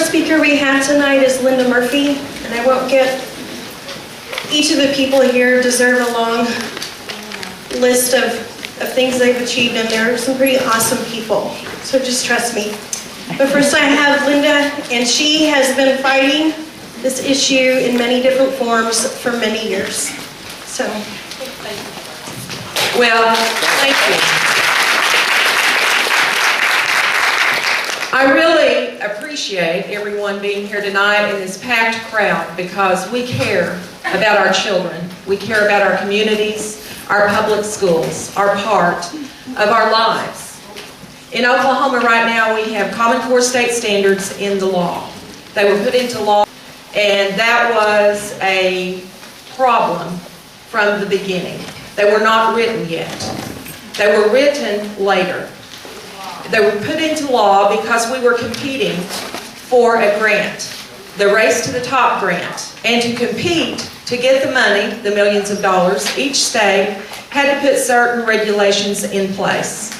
first speaker we have tonight is Linda Murphy, and I won't get, each of the people here deserve a long list of things they've achieved, and they're some pretty awesome people, so just trust me. But first I have Linda, and she has been fighting this issue in many different forms for many years. So, well, thank you. I really appreciate everyone being here tonight in this packed crowd because we care about our children. We care about our communities. Our public schools are part of our lives. In Oklahoma right now, we have Common Core state standards in the law. They were put into law, and that was a problem from the beginning. They were not written yet. They were written later. They were put into law because we were competing for a grant, the Race to the Top grant. And to compete, to get the money, the millions of dollars, each state had to put certain regulations in place.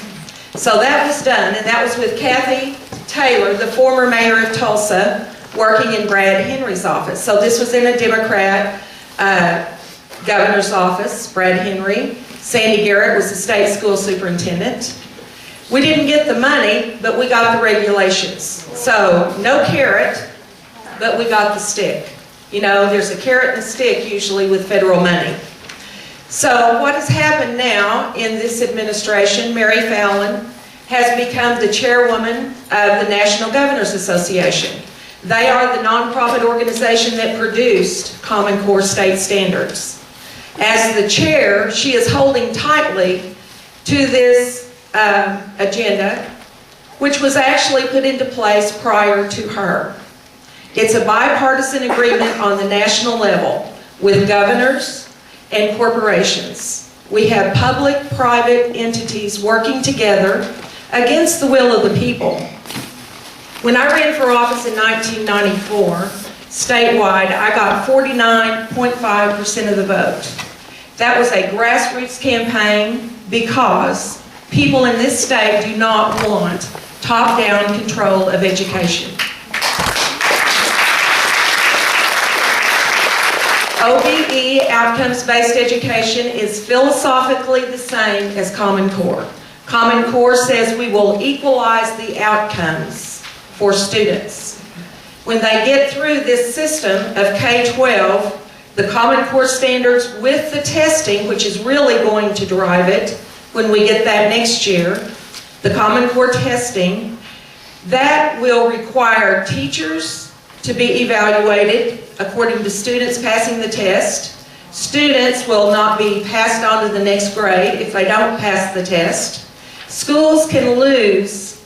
So that was done, and that was with Kathy Taylor, the former mayor of Tulsa, working in Brad Henry's office. So this was in a Democrat governor's office, Brad Henry. Sandy Garrett was the state school superintendent. We didn't get the money, but we got the regulations. So no carrot, but we got the stick. You know, there's a carrot and a stick usually with federal money. So what has happened now in this administration, Mary Fallin has become the chairwoman of the National Governors Association. They are the nonprofit organization that produced Common Core state standards. As the chair, she is holding tightly to this agenda, which was actually put into place prior to her. It's a bipartisan agreement on the national level with governors and corporations. We have public-private entities working together against the will of the people. When I ran for office in 1994, statewide, I got 49.5% of the vote. That was a grassroots campaign because people in this state do not want top-down control of education. OBE, outcomes-based education, is philosophically the same as Common Core. Common Core says we will equalize the outcomes for students. When they get through this system of K-12, the Common Core standards with the testing, which is really going to drive it when we get that next year, the Common Core testing, that will require teachers to be evaluated according to students passing the test. Students will not be passed on to the next grade if they don't pass the test. Schools can lose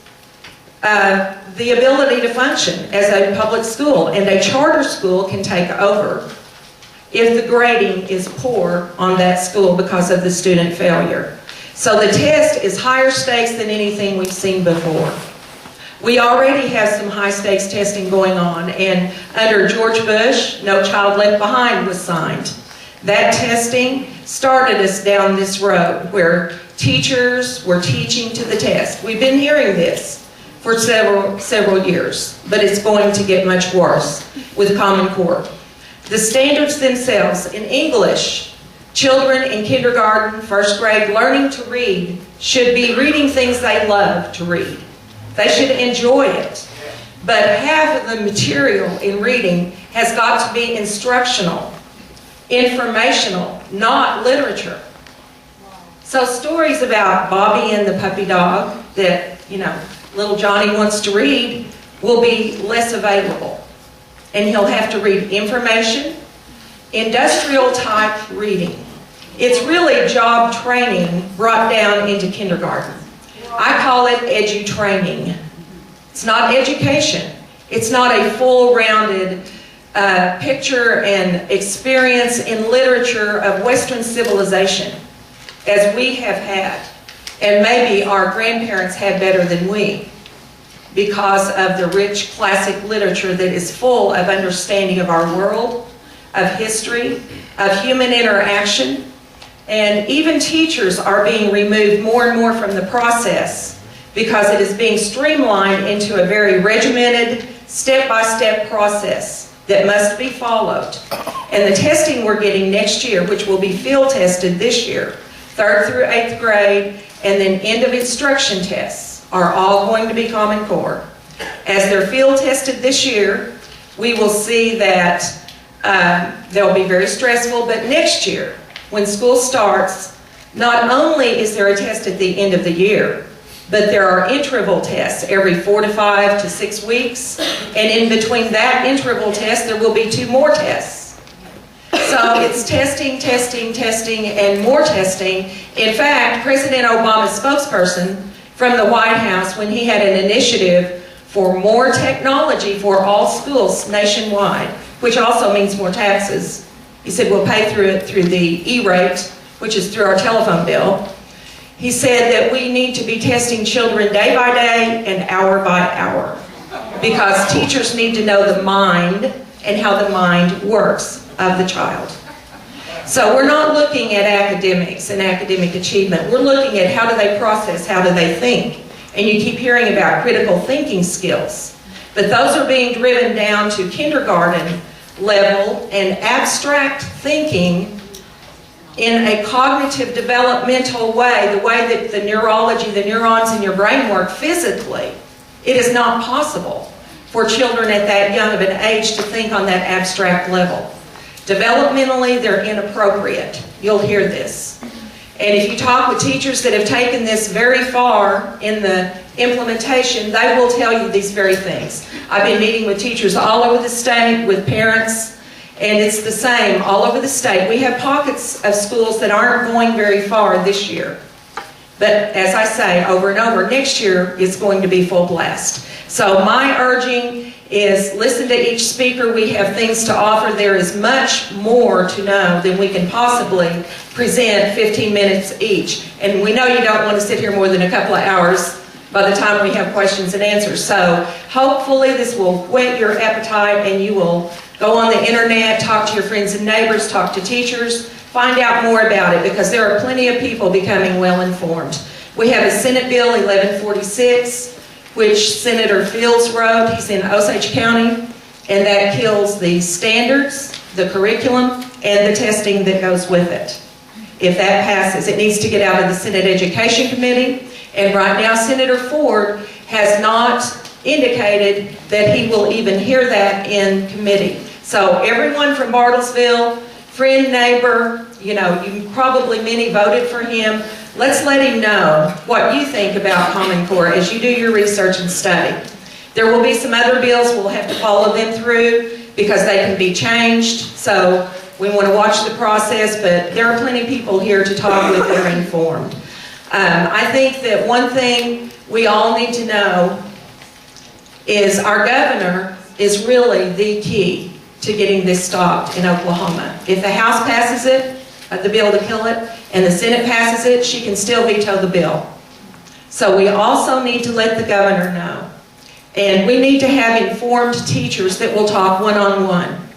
the ability to function as a public school, and a charter school can take over if the grading is poor on that school because of the student failure. So the test is higher stakes than anything we've seen before. We already have some high-stakes testing going on, and under George Bush, No Child Left Behind was signed. That testing started us down this road where teachers were teaching to the test. We've been hearing this for several years, but it's going to get much worse with Common Core. The standards themselves, in English, children in kindergarten, first grade, learning to read should be reading things they love to read. They should enjoy it. But half of the material in reading has got to be instructional, informational, not literature. So stories about Bobby and the puppy dog that, you know, little Johnny wants to read will be less available. And he'll have to read information, industrial type reading. It's really job training brought down into kindergarten. I call it edu-training. It's not education. It's not a full-rounded picture and experience in literature of Western civilization as we have had. And maybe our grandparents had better than we because of the rich classic literature that is full of understanding of our world, of history, of human interaction. And even teachers are being removed more and more from the process because it is being streamlined into a very regimented, step-by-step process that must be followed. And the testing we're getting next year, which will be field tested this year, 3rd through 8th grade, and then end of instruction tests, are all going to be Common Core. As they're field tested this year, we will see that they'll be very stressful, but next year, when school starts, not only is there a test at the end of the year, but there are interval tests every 4 to 5 to 6 weeks, and in between that interval test, there will be 2 more tests. So it's testing, testing, testing, and more testing. In fact, President Obama's spokesperson from the White House, when he had an initiative for more technology for all schools nationwide, which also means more taxes, he said we'll pay through the E-rate, which is through our telephone bill. He said that we need to be testing children day by day and hour by hour, because teachers need to know the mind and how the mind works of the child. So we're not looking at academics and academic achievement. We're looking at how do they process, how do they think. And you keep hearing about critical thinking skills. But those are being driven down to kindergarten level and abstract thinking in a cognitive developmental way, the way that the neurology, the neurons in your brain work physically. It is not possible for children at that young of an age to think on that abstract level. Developmentally, they're inappropriate. You'll hear this. And if you talk with teachers that have taken this very far in the implementation, they will tell you these very things. I've been meeting with teachers all over the state, with parents, and it's the same all over the state. We have pockets of schools that aren't going very far this year. But as I say over and over, next year is going to be full blast. So my urging is listen to each speaker. We have things to offer. There is much more to know than we can possibly present 15 minutes each. And we know you don't want to sit here more than a couple of hours by the time we have questions and answers. So hopefully this will whet your appetite and you will go on the internet, talk to your friends and neighbors, talk to teachers, find out more about it, because there are plenty of people becoming well informed. We have a Senate Bill 1146, which Senator Fields wrote. He's in Osage County, and that kills the standards, the curriculum, and the testing that goes with it. If that passes, it needs to get out of the Senate Education Committee, and right now Senator Ford has not indicated that he will even hear that in committee. So everyone from Bartlesville, friend, neighbor, you probably many voted for him. Let's let him know what you think about Common Core as you do your research and study. There will be some other bills. We'll have to follow them through because they can be changed. So we want to watch the process, but there are plenty of people here to talk with that are informed. I think that one thing we all need to know is our governor is really the key to getting this stopped in Oklahoma. If the House passes it, the bill to kill it, and the Senate passes it, she can still veto the bill. So we also need to let the governor know. And we need to have informed teachers that will talk one-on-one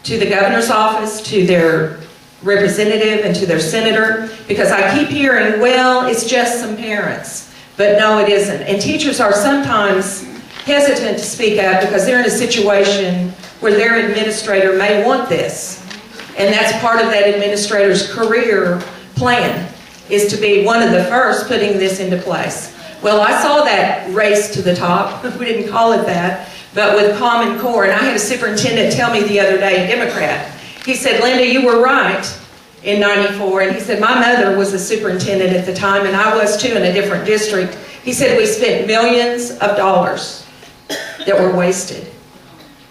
to the governor's office, to their representative, and to their senator, because I keep hearing, well, it's just some parents. But no, it isn't. And teachers are sometimes hesitant to speak up because they're in a situation where their administrator may want this. And that's part of that administrator's career plan, is to be one of the first putting this into place. Well, I saw that race to the top. We didn't call it that, but with Common Core. And I had a superintendent tell me the other day, a Democrat. He said, Linda, you were right in '94. And he said, my mother was a superintendent at the time, and I was too in a different district. He said, we spent millions of dollars that were wasted.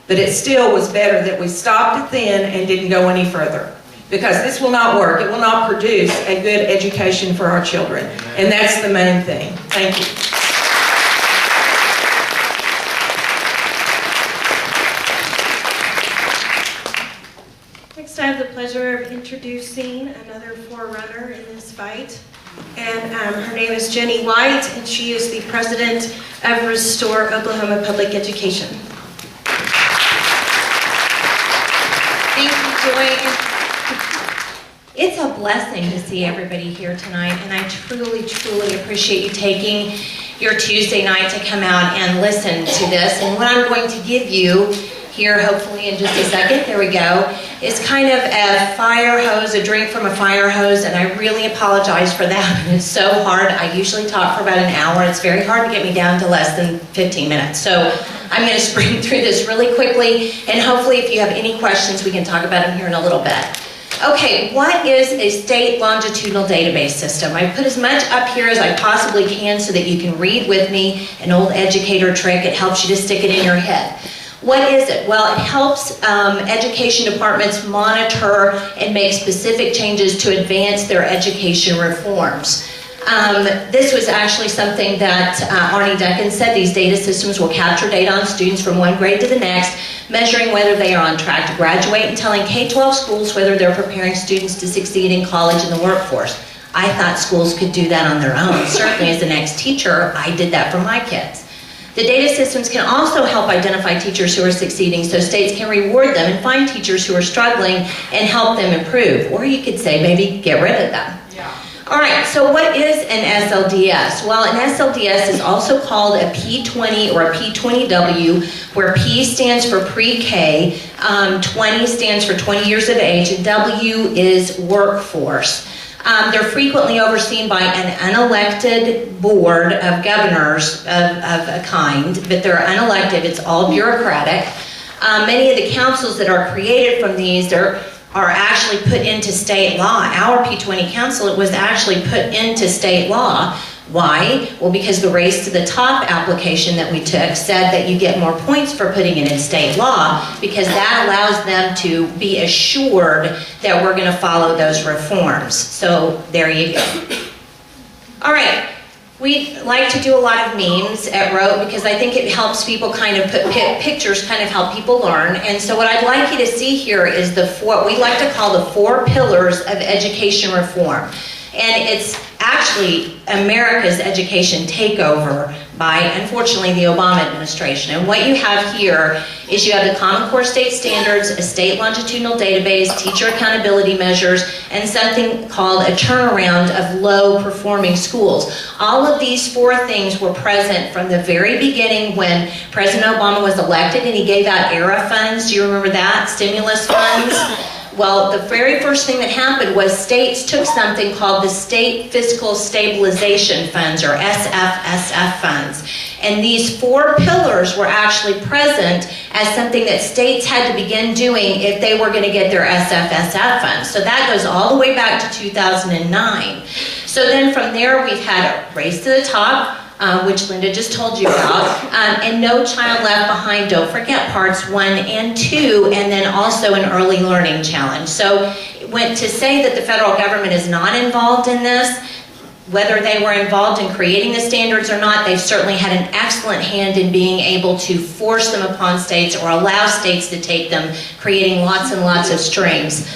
But it still was better that we stopped it then and didn't go any further. Because this will not work. It will not produce a good education for our children. And that's the main thing. Thank you. Next, I have the pleasure of introducing another forerunner in this fight. And her name is Jenni White, and she is the president of Restore Oklahoma Public Education. Thank you, Joy. It's a blessing to see everybody here tonight, and I truly, truly appreciate you taking your Tuesday night to come out and listen to this. And what I'm going to give you here, hopefully in just a second, there we go, is kind of a fire hose, a drink from a fire hose, and I really apologize for that. It's so hard. I usually talk for about an hour. It's very hard to get me down to less than 15 minutes. So I'm going to spring through this really quickly, and hopefully if you have any questions, we can talk about them here in a little bit. Okay, what is a state longitudinal database system? I put as much up here as I possibly can so that you can read with me, an old educator trick. It helps you to stick it in your head. What is it? Well, it helps education departments monitor and make specific changes to advance their education reforms. This was actually something that Arnie Decken said. These data systems will capture data on students from one grade to the next, measuring whether they are on track to graduate and telling K-12 schools whether they're preparing students to succeed in college and the workforce. I thought schools could do that on their own. Certainly as an ex-teacher, I did that for my kids. The data systems can also help identify teachers who are succeeding so states can reward them and find teachers who are struggling and help them improve. Or you could say maybe get rid of them. Yeah. All right, so what is an SLDS? Well, an SLDS is also called a P20 or a P20W, where P stands for pre-K, 20 stands for 20 years of age, and W is workforce. They're frequently overseen by an unelected board of governors of a kind, but they're unelected. It's all bureaucratic. Many of the councils that are created from these are actually put into state law. Our P20 council was actually put into state law. Why? Well, because the Race to the Top application that we took said that you get more points for putting it in state law because that allows them to be assured that we're going to follow those reforms. So there you go. All right. We like to do a lot of memes at Rote because I think it helps people kind of put pictures, kind of help people learn. And so what I'd like you to see here is what we like to call the 4 pillars of education reform. And it's actually America's education takeover by, unfortunately, the Obama administration. And what you have here is you have the Common Core state standards, a state longitudinal database, teacher accountability measures, and something called a turnaround of low-performing schools. All of these 4 things were present from the very beginning when President Obama was elected and he gave out ERA funds. Do you remember that? Stimulus funds. Well, the very first thing that happened was states took something called the State Fiscal Stabilization Funds, or SFSF funds. And these 4 pillars were actually present as something that states had to begin doing if they were going to get their SFSF funds. So that goes all the way back to 2009. So then from there we've had a Race to the Top, which Linda just told you about, and No Child Left Behind, don't forget parts 1 and 2, and then also an early learning challenge. So to say that the federal government is not involved in this, whether they were involved in creating the standards or not, they've certainly had an excellent hand in being able to force them upon states or allow states to take them, creating lots and lots of strings.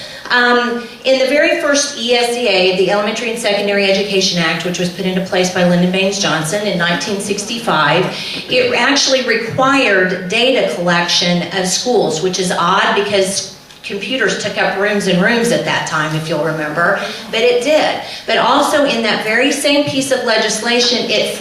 In the very first ESEA, the Elementary and Secondary Education Act, which was put into place by Lyndon Baines Johnson in 1965, it actually required data collection of schools, which is odd because computers took up rooms and rooms at that time, if you'll remember, but it did. But also in that very same piece of legislation, it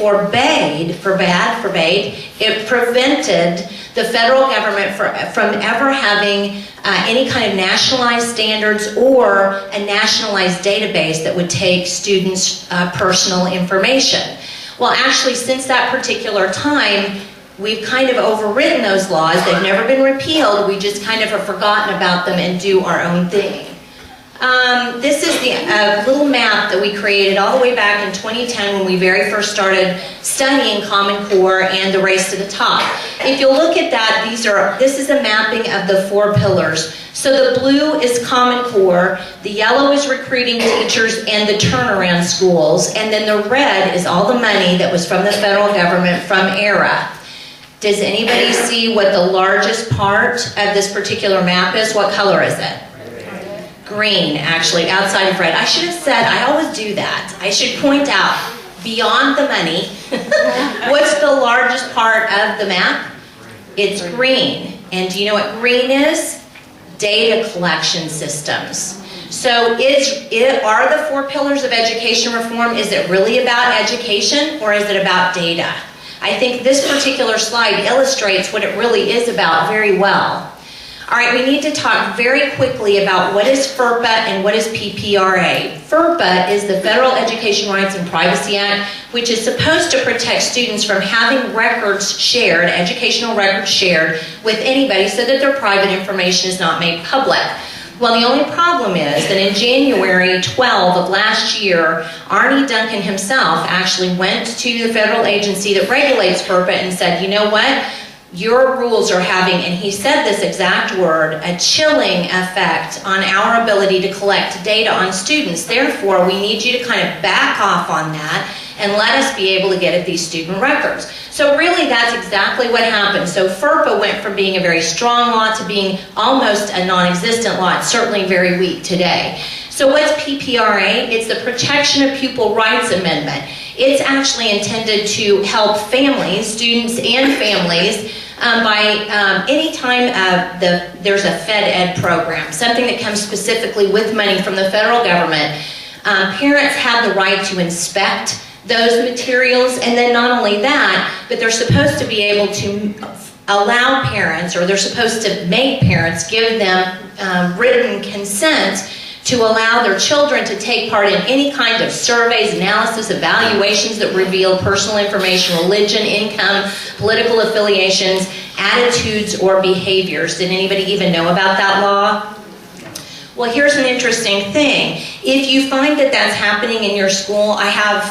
it prevented the federal government from ever having any kind of nationalized standards or a nationalized database that would take students' personal information. Well, actually, since that particular time, we've kind of overridden those laws. They've never been repealed. We just kind of have forgotten about them and do our own thing. This is the little map that we created all the way back in 2010 when we very first started studying Common Core and the Race to the Top. If you'll look at that, this is a mapping of the 4 pillars. So the blue is Common Core, the yellow is recruiting teachers and the turnaround schools, and then the red is all the money that was from the federal government from ERA. Does anybody see what the largest part of this particular map is? What color is it? Green, actually, outside of red. I should have said, I always do that. I should point out, beyond the money, what's the largest part of the map? It's green. And do you know what green is? Data collection systems. So are the 4 pillars of education reform, is it really about education or is it about data? I think this particular slide illustrates what it really is about very well. All right, we need to talk very quickly about what is FERPA and what is PPRA. FERPA is the Federal Education Rights and Privacy Act, which is supposed to protect students from having records shared, educational records shared with anybody so that their private information is not made public. Well, the only problem is that in January 12 of last year, Arne Duncan himself actually went to the federal agency that regulates FERPA and said, you know what? Your rules are having, and he said this exact word, a chilling effect on our ability to collect data on students. Therefore, we need you to kind of back off on that and let us be able to get at these student records. So really, that's exactly what happened. So FERPA went from being a very strong law to being almost a non-existent law. It's certainly very weak today. So what's PPRA? It's the Protection of Pupil Rights Amendment. It's actually intended to help families, students and families, by any time there's a Fed Ed program, something that comes specifically with money from the federal government. Parents have the right to inspect those materials, and then not only that, but they're supposed to be able to allow parents, or they're supposed to make parents give them written consent to allow their children to take part in any kind of surveys, analysis, evaluations that reveal personal information, religion, income, political affiliations, attitudes, or behaviors. Did anybody even know about that law? Well, here's an interesting thing. If you find that that's happening in your school, I have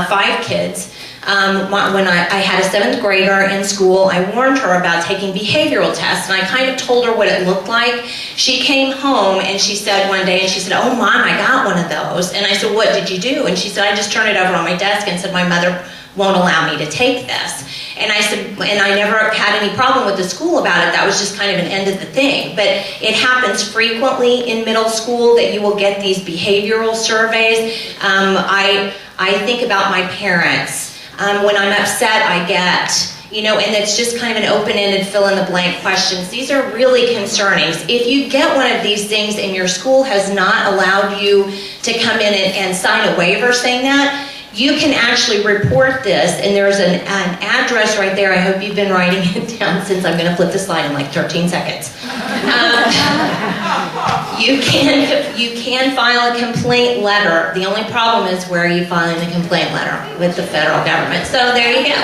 5 kids. When I had a 7th grader in school, I warned her about taking behavioral tests, and I kind of told her what it looked like. She came home and she said one day, and she said, "Oh, Mom, I got one of those." And I said, "What did you do?" And she said, "I just turned it over on my desk and said, my mother won't allow me to take this." And I said, and I never had any problem with the school about it. That was just kind of an end of the thing. But it happens frequently in middle school that you will get these behavioral surveys. I think about my parents. When I'm upset, I get, and it's just kind of an open-ended fill-in-the-blank questions. These are really concerning. If you get one of these things and your school has not allowed you to come in and sign a waiver saying that, you can actually report this, and there's an address right there. I hope you've been writing it down, since I'm going to flip the slide in like 13 seconds. You can file a complaint letter. The only problem is, where are you filing the complaint letter? With the federal government. So there you go.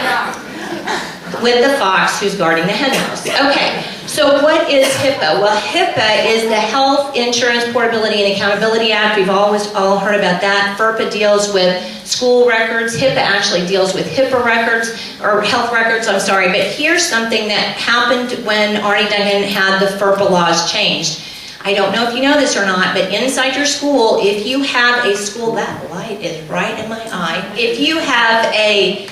With the fox who's guarding the hen house. Okay, so what is HIPAA? Well, HIPAA is the Health Insurance Portability and Accountability Act. We've always all heard about that. FERPA deals with school records. HIPAA actually deals with HIPAA records, or health records, I'm sorry. But here's something that happened when Arne Duncan had the FERPA laws changed. I don't know if you know this or not, but inside your school, if you have a school, that light is right in my eye. If you have a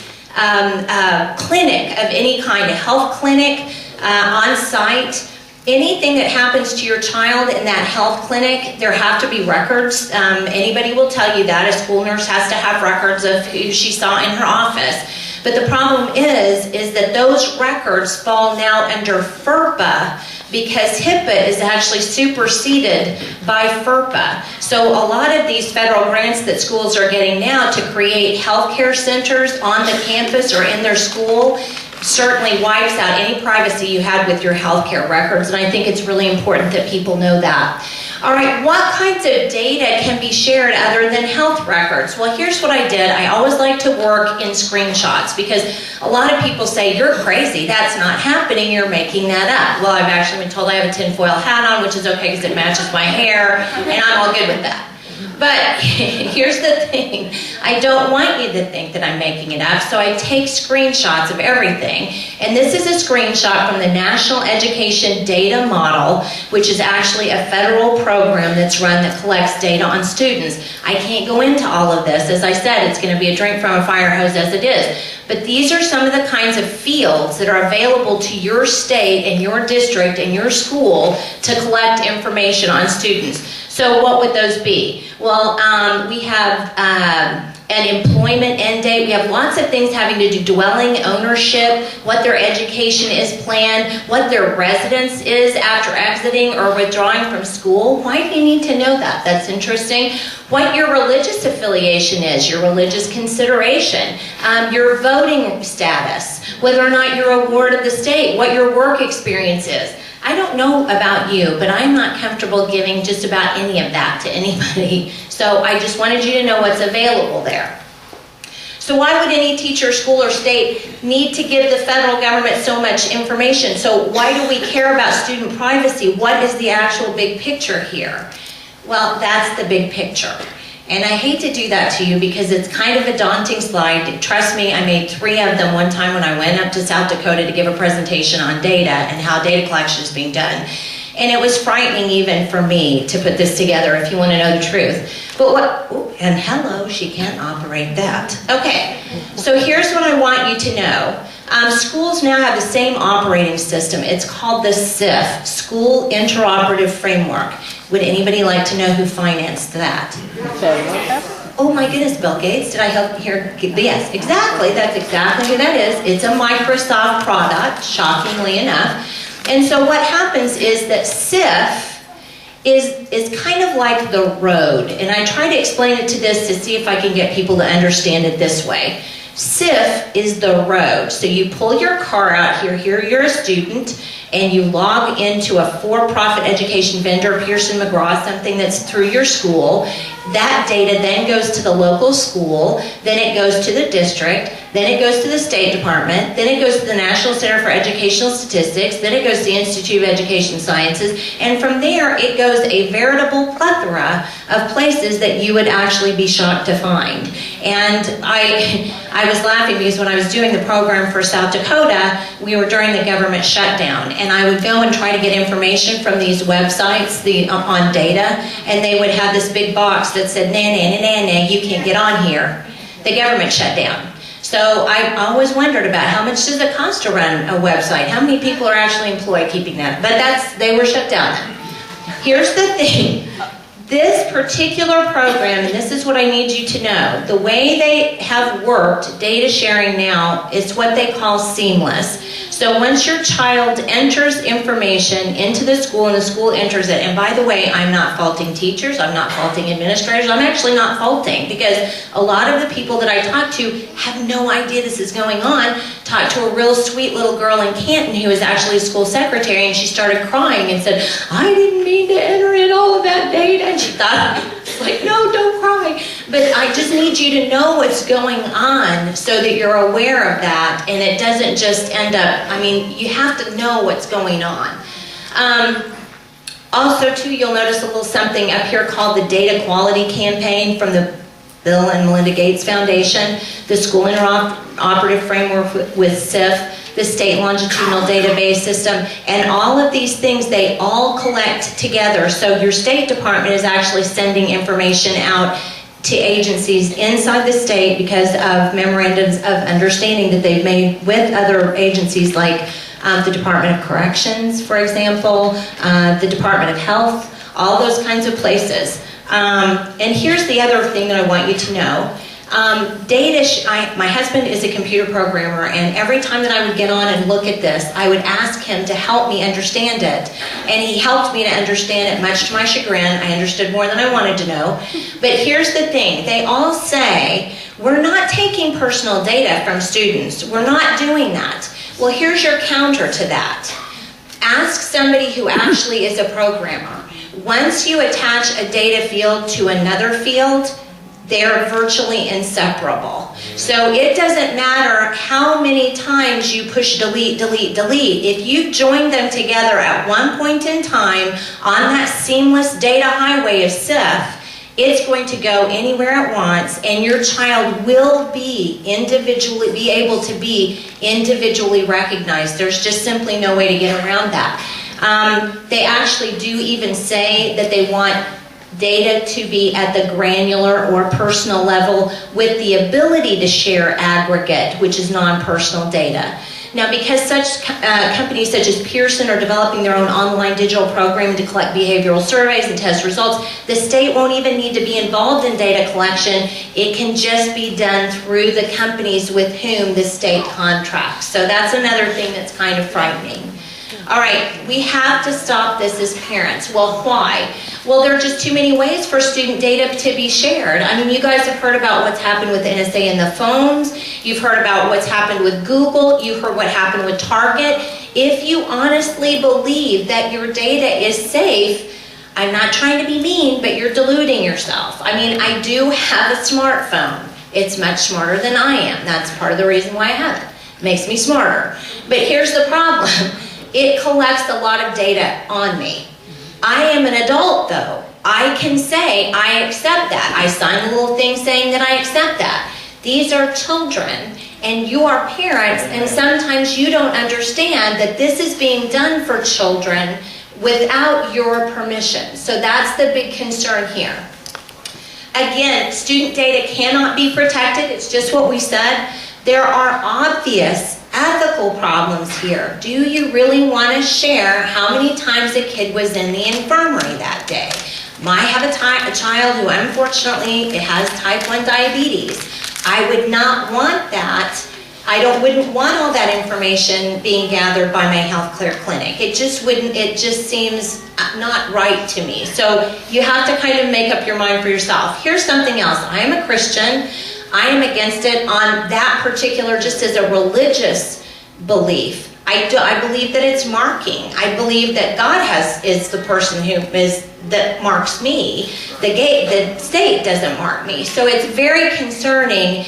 clinic of any kind, a health clinic on site, anything that happens to your child in that health clinic, there have to be records. Anybody will tell you that. A school nurse has to have records of who she saw in her office. But the problem is that those records fall now under FERPA, because HIPAA is actually superseded by FERPA. So a lot of these federal grants that schools are getting now to create healthcare centers on the campus or in their school certainly wipes out any privacy you had with your healthcare records, and I think it's really important that people know that. All right, what kinds of data can be shared other than health records? Well, here's what I did. I always like to work in screenshots, because a lot of people say, "You're crazy, that's not happening, you're making that up." Well, I've actually been told I have a tinfoil hat on, which is okay because it matches my hair, and I'm all good with that. But here's the thing, I don't want you to think that I'm making it up, so I take screenshots of everything. And this is a screenshot from the National Education Data Model, which is actually a federal program that's run that collects data on students. I can't go into all of this. As I said, it's going to be a drink from a fire hose as it is. But these are some of the kinds of fields that are available to your state and your district and your school to collect information on students. So what would those be? Well, we have an employment end date. We have lots of things having to do dwelling ownership, what their education is planned, what their residence is after exiting or withdrawing from school. Why do you need to know that? That's interesting. What your religious affiliation is, your religious consideration, your voting status, whether or not you're a ward of the state, what your work experience is. I don't know about you, but I'm not comfortable giving just about any of that to anybody. So I just wanted you to know what's available there. So why would any teacher, school, or state need to give the federal government so much information? So why do we care about student privacy? What is the actual big picture here? Well, that's the big picture. And I hate to do that to you because it's kind of a daunting slide. Trust me, I made 3 of them one time when I went up to South Dakota to give a presentation on data and how data collection is being done. And it was frightening even for me to put this together, if you want to know the truth. But what, ooh, and hello, she can't operate that. Okay, so here's what I want you to know. Schools now have the same operating system. It's called the SIF, School Interoperative Framework. Would anybody like to know who financed that? Oh my goodness, Bill Gates, did I help here? Yes, exactly, that's exactly who that is. It's a Microsoft product, shockingly enough. And so what happens is that SIF is kind of like the road. And I try to explain it to this to see if I can get people to understand it this way. SIF is the road. So you pull your car out here, you're a student, and you log into a for-profit education vendor, Pearson McGraw, something that's through your school. That data then goes to the local school, then it goes to the district, then it goes to the State Department, then it goes to the National Center for Educational Statistics, then it goes to the Institute of Education Sciences, and from there it goes a veritable plethora of places that you would actually be shocked to find. And I was laughing because when I was doing the program for South Dakota, we were during the government shutdown, and I would go and try to get information from these websites on data, and they would have this big box that said, nah, you can't get on here. The government shut down. So I always wondered about how much does it cost to run a website? How many people are actually employed keeping that? But they were shut down. Here's the thing. This particular program, and this is what I need you to know, the way they have worked data sharing now is what they call seamless. So once your child enters information into the school and the school enters it, and by the way, I'm not faulting teachers, I'm not faulting administrators, I'm actually not faulting because a lot of the people that I talk to have no idea this is going on. Talked to a real sweet little girl in Canton who was actually a school secretary, and she started crying and said, I didn't mean to enter in all of that data. And she thought, like, no, don't cry. But I just need you to know what's going on so that you're aware of that and it doesn't just end up, I mean, you have to know what's going on. Also, too, you'll notice a little something up here called the Data Quality Campaign from the Bill and Melinda Gates Foundation, the School Interoperative Framework with SIF, the State Longitudinal Database System, and all of these things, they all collect together. So your State Department is actually sending information out to agencies inside the state because of memorandums of understanding that they've made with other agencies like the Department of Corrections, for example, the Department of Health, all those kinds of places. And here's the other thing that I want you to know. My husband is a computer programmer, and every time that I would get on and look at this, I would ask him to help me understand it. And he helped me to understand it, much to my chagrin. I understood more than I wanted to know. But here's the thing. They all say, we're not taking personal data from students. We're not doing that. Well, here's your counter to that. Ask somebody who actually is a programmer. Once you attach a data field to another field, they're virtually inseparable. So it doesn't matter how many times you push delete, delete, delete. If you join them together at one point in time on that seamless data highway of SIF, it's going to go anywhere at once, and your child will be able to be individually recognized. There's just simply no way to get around that. They actually do even say that they want data to be at the granular or personal level with the ability to share aggregate, which is non-personal data. Now, because such companies such as Pearson are developing their own online digital program to collect behavioral surveys and test results, the state won't even need to be involved in data collection. It can just be done through the companies with whom the state contracts. So that's another thing that's kind of frightening. All right, we have to stop this as parents. Well, why? Well, there are just too many ways for student data to be shared. I mean, you guys have heard about what's happened with NSA and the phones. You've heard about what's happened with Google. You've heard what happened with Target. If you honestly believe that your data is safe, I'm not trying to be mean, but you're deluding yourself. I mean, I do have a smartphone. It's much smarter than I am. That's part of the reason why I have it. It makes me smarter. But here's the problem. It collects a lot of data on me. I am an adult though. I can say I accept that. I sign a little thing saying that I accept that. These are children and you are parents, and sometimes you don't understand that this is being done for children without your permission. So that's the big concern here. Again, student data cannot be protected. It's just what we said. There are obvious ethical problems here. Do you really want to share how many times a kid was in the infirmary that day? I have a child who unfortunately has type 1 diabetes. I would not want that. Wouldn't want all that information being gathered by my healthcare clinic. It just seems not right to me. So you have to kind of make up your mind for yourself. Here's something else. I am a Christian. I am against it on that particular, just as a religious belief. I believe that it's marking. I believe that God is the person that marks me. The state doesn't mark me. So it's very concerning,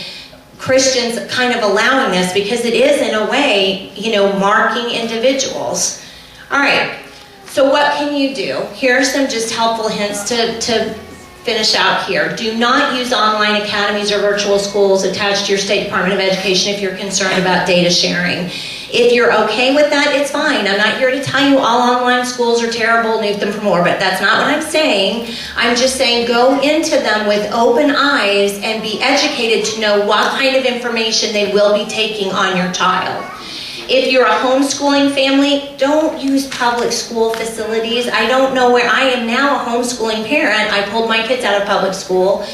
Christians kind of allowing this, because it is in a way, marking individuals. All right, so what can you do? Here are some just helpful hints to finish out here. Do not use online academies or virtual schools attached to your State Department of Education if you're concerned about data sharing. If you're okay with that, it's fine. I'm not here to tell you all online schools are terrible, nuke them for more, but that's not what I'm saying. I'm just saying go into them with open eyes and be educated to know what kind of information they will be taking on your child. If you're a homeschooling family, don't use public school facilities. I don't know where I am now a homeschooling parent. I pulled my kids out of public school.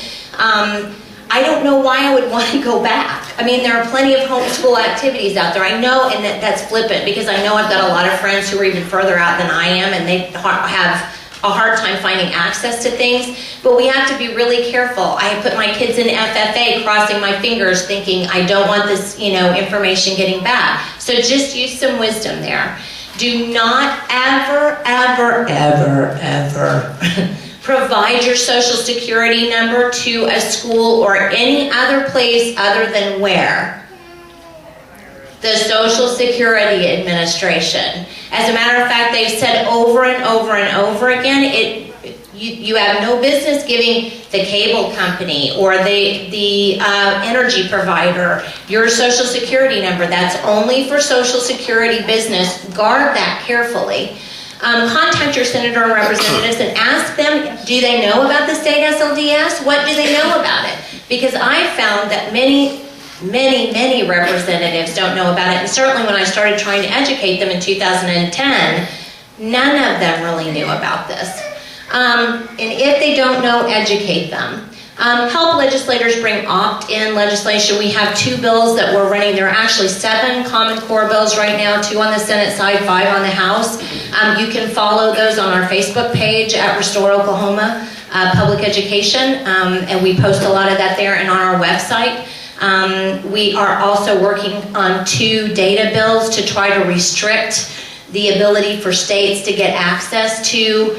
I don't know why I would want to go back. I mean, there are plenty of homeschool activities out there. I know, and that's flippant, because I know I've got a lot of friends who are even further out than I am, and they have a hard time finding access to things, but we have to be really careful. I put my kids in FFA, crossing my fingers, thinking I don't want this, information getting back. So just use some wisdom there. Do not ever, ever, ever, ever provide your social security number to a school or any other place other than where? The Social Security Administration. As a matter of fact, they've said over and over and over again, you have no business giving the cable company or the energy provider your Social Security number. That's only for Social Security business. Guard that carefully. Contact your senator and representatives and ask them, do they know about the state SLDS? What do they know about it? Because I found that many representatives don't know about it, and certainly when I started trying to educate them in 2010, none of them really knew about this. And if they don't know, educate them. Help legislators bring opt-in legislation. We have 2 bills that we're running. There are actually 7 Common Core bills right now, 2 on the Senate side, 5 on the House. You can follow those on our Facebook page at Restore Oklahoma Public Education, and we post a lot of that there and on our website. We are also working on 2 data bills to try to restrict the ability for states to get access to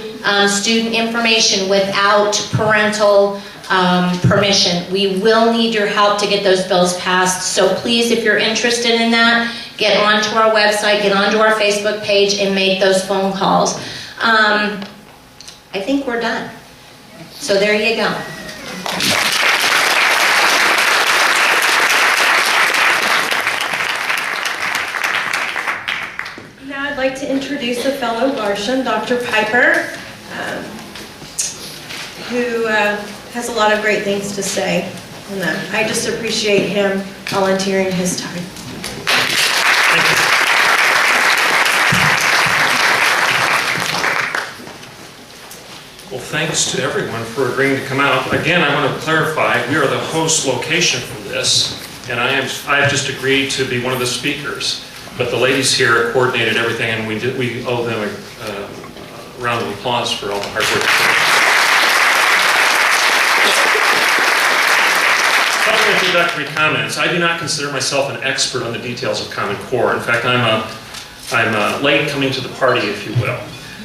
student information without parental permission. We will need your help to get those bills passed, so please, if you're interested in that, get onto our website, get onto our Facebook page, and make those phone calls. I think we're done. So there you go. Now I'd like to introduce a fellow Bartian, Dr. Piper. who has a lot of great things to say. And I just appreciate him volunteering his time. Thank you. Well, thanks to everyone for agreeing to come out. Again, I want to clarify, we are the host location for this, and I have just agreed to be one of the speakers. But the ladies here coordinated everything, and we owe them a round of applause for all the hard work. Some introductory comments. I do not consider myself an expert on the details of Common Core. In fact, I'm late coming to the party, if you will.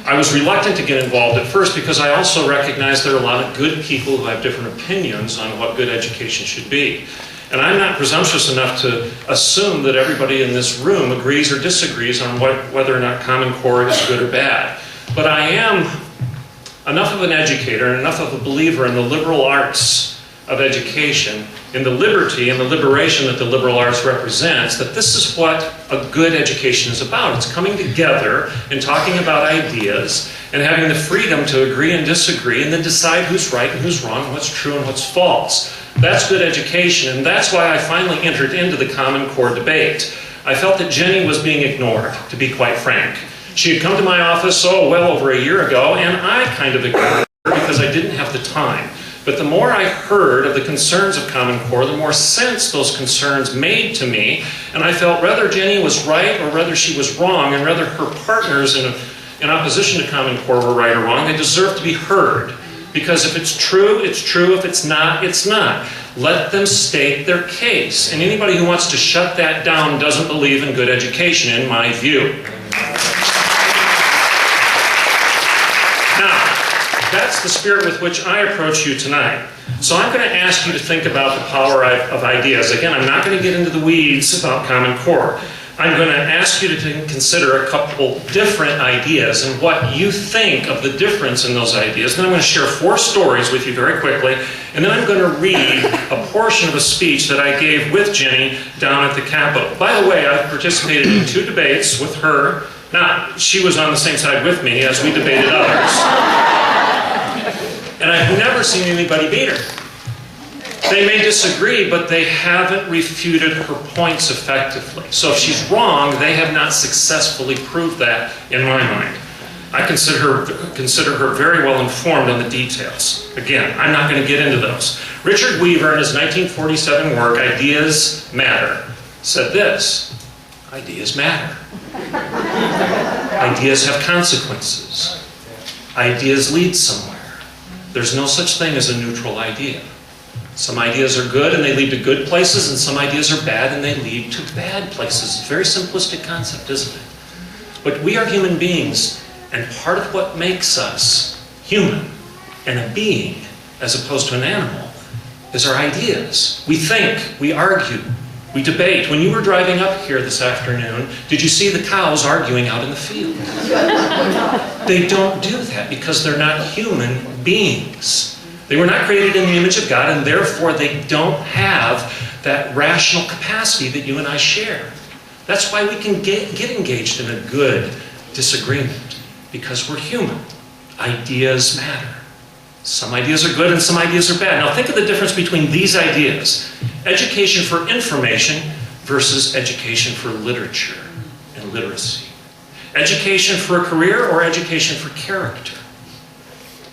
I was reluctant to get involved at first because I also recognize there are a lot of good people who have different opinions on what good education should be. And I'm not presumptuous enough to assume that everybody in this room agrees or disagrees on whether or not Common Core is good or bad. But I am enough of an educator and enough of a believer in the liberal arts of education, in the liberty and the liberation that the liberal arts represents, that this is what a good education is about. It's coming together and talking about ideas and having the freedom to agree and disagree and then decide who's right and who's wrong, what's true and what's false. That's good education, and that's why I finally entered into the Common Core debate. I felt that Jenni was being ignored, to be quite frank. She had come to my office, well over a year ago, and I kind of ignored her because I didn't have the time. But the more I heard of the concerns of Common Core, the more sense those concerns made to me, and I felt whether Jenni was right or whether she was wrong, and whether her partners in opposition to Common Core were right or wrong, they deserve to be heard. Because if it's true, it's true. If it's not, it's not. Let them state their case. And anybody who wants to shut that down doesn't believe in good education, in my view. Now, that's the spirit with which I approach you tonight. So I'm going to ask you to think about the power of ideas. Again, I'm not going to get into the weeds about Common Core. I'm going to ask you to consider a couple different ideas and what you think of the difference in those ideas. Then I'm going to share 4 stories with you very quickly, and then I'm going to read a portion of a speech that I gave with Jenni down at the Capitol. By the way, I've participated in 2 debates with her. Now, she was on the same side with me as we debated others. And I've never seen anybody beat her. They may disagree, but they haven't refuted her points effectively. So if she's wrong, they have not successfully proved that in my mind. I consider her very well informed on the details. Again, I'm not going to get into those. Richard Weaver, in his 1947 work, Ideas Matter, said this: ideas matter. Ideas have consequences. Ideas lead somewhere. There's no such thing as a neutral idea. Some ideas are good and they lead to good places, and some ideas are bad and they lead to bad places. It's a very simplistic concept, isn't it? But we are human beings, and part of what makes us human and a being, as opposed to an animal, is our ideas. We think, we argue, we debate. When you were driving up here this afternoon, did you see the cows arguing out in the field? They don't do that because they're not human beings. They were not created in the image of God, and therefore they don't have that rational capacity that you and I share. That's why we can get engaged in a good disagreement, because we're human. Ideas matter. Some ideas are good and some ideas are bad. Now think of the difference between these ideas. Education for information versus education for literature and literacy. Education for a career or education for character.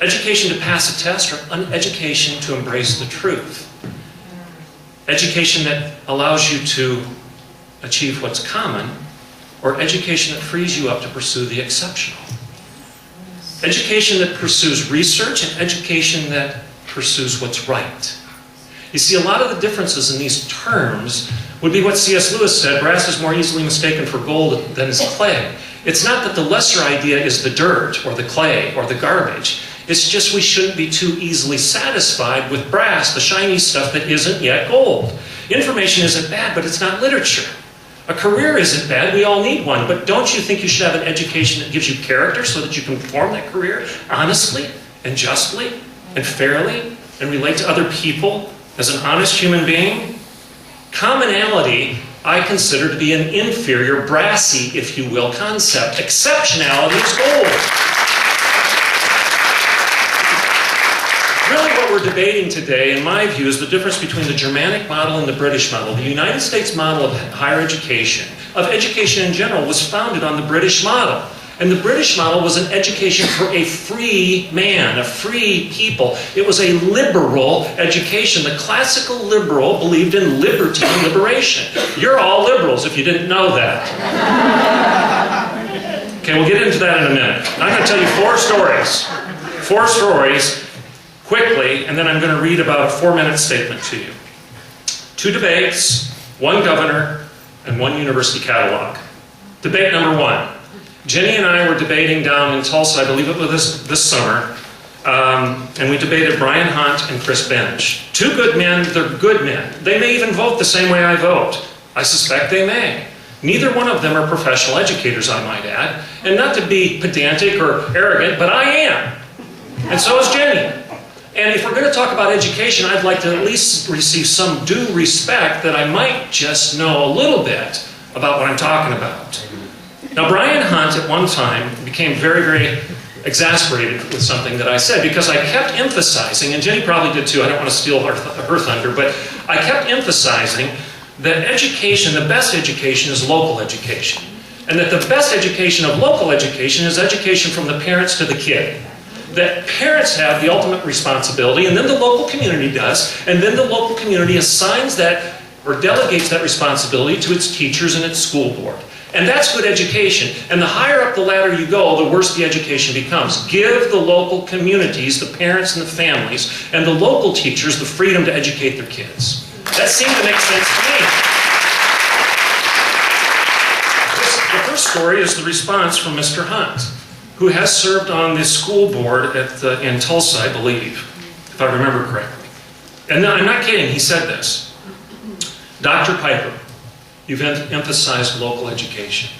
Education to pass a test or education to embrace the truth. Education that allows you to achieve what's common, or education that frees you up to pursue the exceptional. Education that pursues research and education that pursues what's right. You see, a lot of the differences in these terms would be what C.S. Lewis said: brass is more easily mistaken for gold than is clay. It's not that the lesser idea is the dirt or the clay or the garbage. It's just we shouldn't be too easily satisfied with brass, the shiny stuff that isn't yet gold. Information isn't bad, but it's not literature. A career isn't bad, we all need one, but don't you think you should have an education that gives you character so that you can perform that career honestly and justly and fairly and relate to other people as an honest human being? Commonality I consider to be an inferior, brassy, if you will, concept. Exceptionality is gold. we're debating today, in my view, is the difference between the Germanic model and the British model. The United States model of higher education, of education in general, was founded on the British model. And the British model was an education for a free man, a free people. It was a liberal education. The classical liberal believed in liberty and liberation. You're all liberals if you didn't know that. Okay, we'll get into that in a minute. I'm going to tell you 4 stories. 4 stories quickly, and then I'm going to read about a 4-minute statement to you. 2 debates, 1 governor, and 1 university catalog. Debate number 1. Jenni and I were debating down in Tulsa, I believe it was this summer, and we debated Brian Hunt and Chris Bench. 2 good men, they're good men. They may even vote the same way I vote. I suspect they may. Neither one of them are professional educators, I might add. And not to be pedantic or arrogant, but I am. And so is Jenni. And if we're going to talk about education, I'd like to at least receive some due respect that I might just know a little bit about what I'm talking about. Now, Brian Hunt at one time became very, very exasperated with something that I said because I kept emphasizing, and Jenni probably did too, I don't want to steal her thunder, but I kept emphasizing that education, the best education is local education. And that the best education of local education is education from the parents to the kid. That parents have the ultimate responsibility, and then the local community does, and then the local community assigns that or delegates that responsibility to its teachers and its school board. And that's good education. And the higher up the ladder you go, the worse the education becomes. Give the local communities, the parents and the families, and the local teachers the freedom to educate their kids. That seemed to make sense to me. The first story is the response from Mr. Hunt, who has served on the school board in Tulsa, I believe, if I remember correctly. And no, I'm not kidding, he said this. Dr. Piper, you've emphasized local education.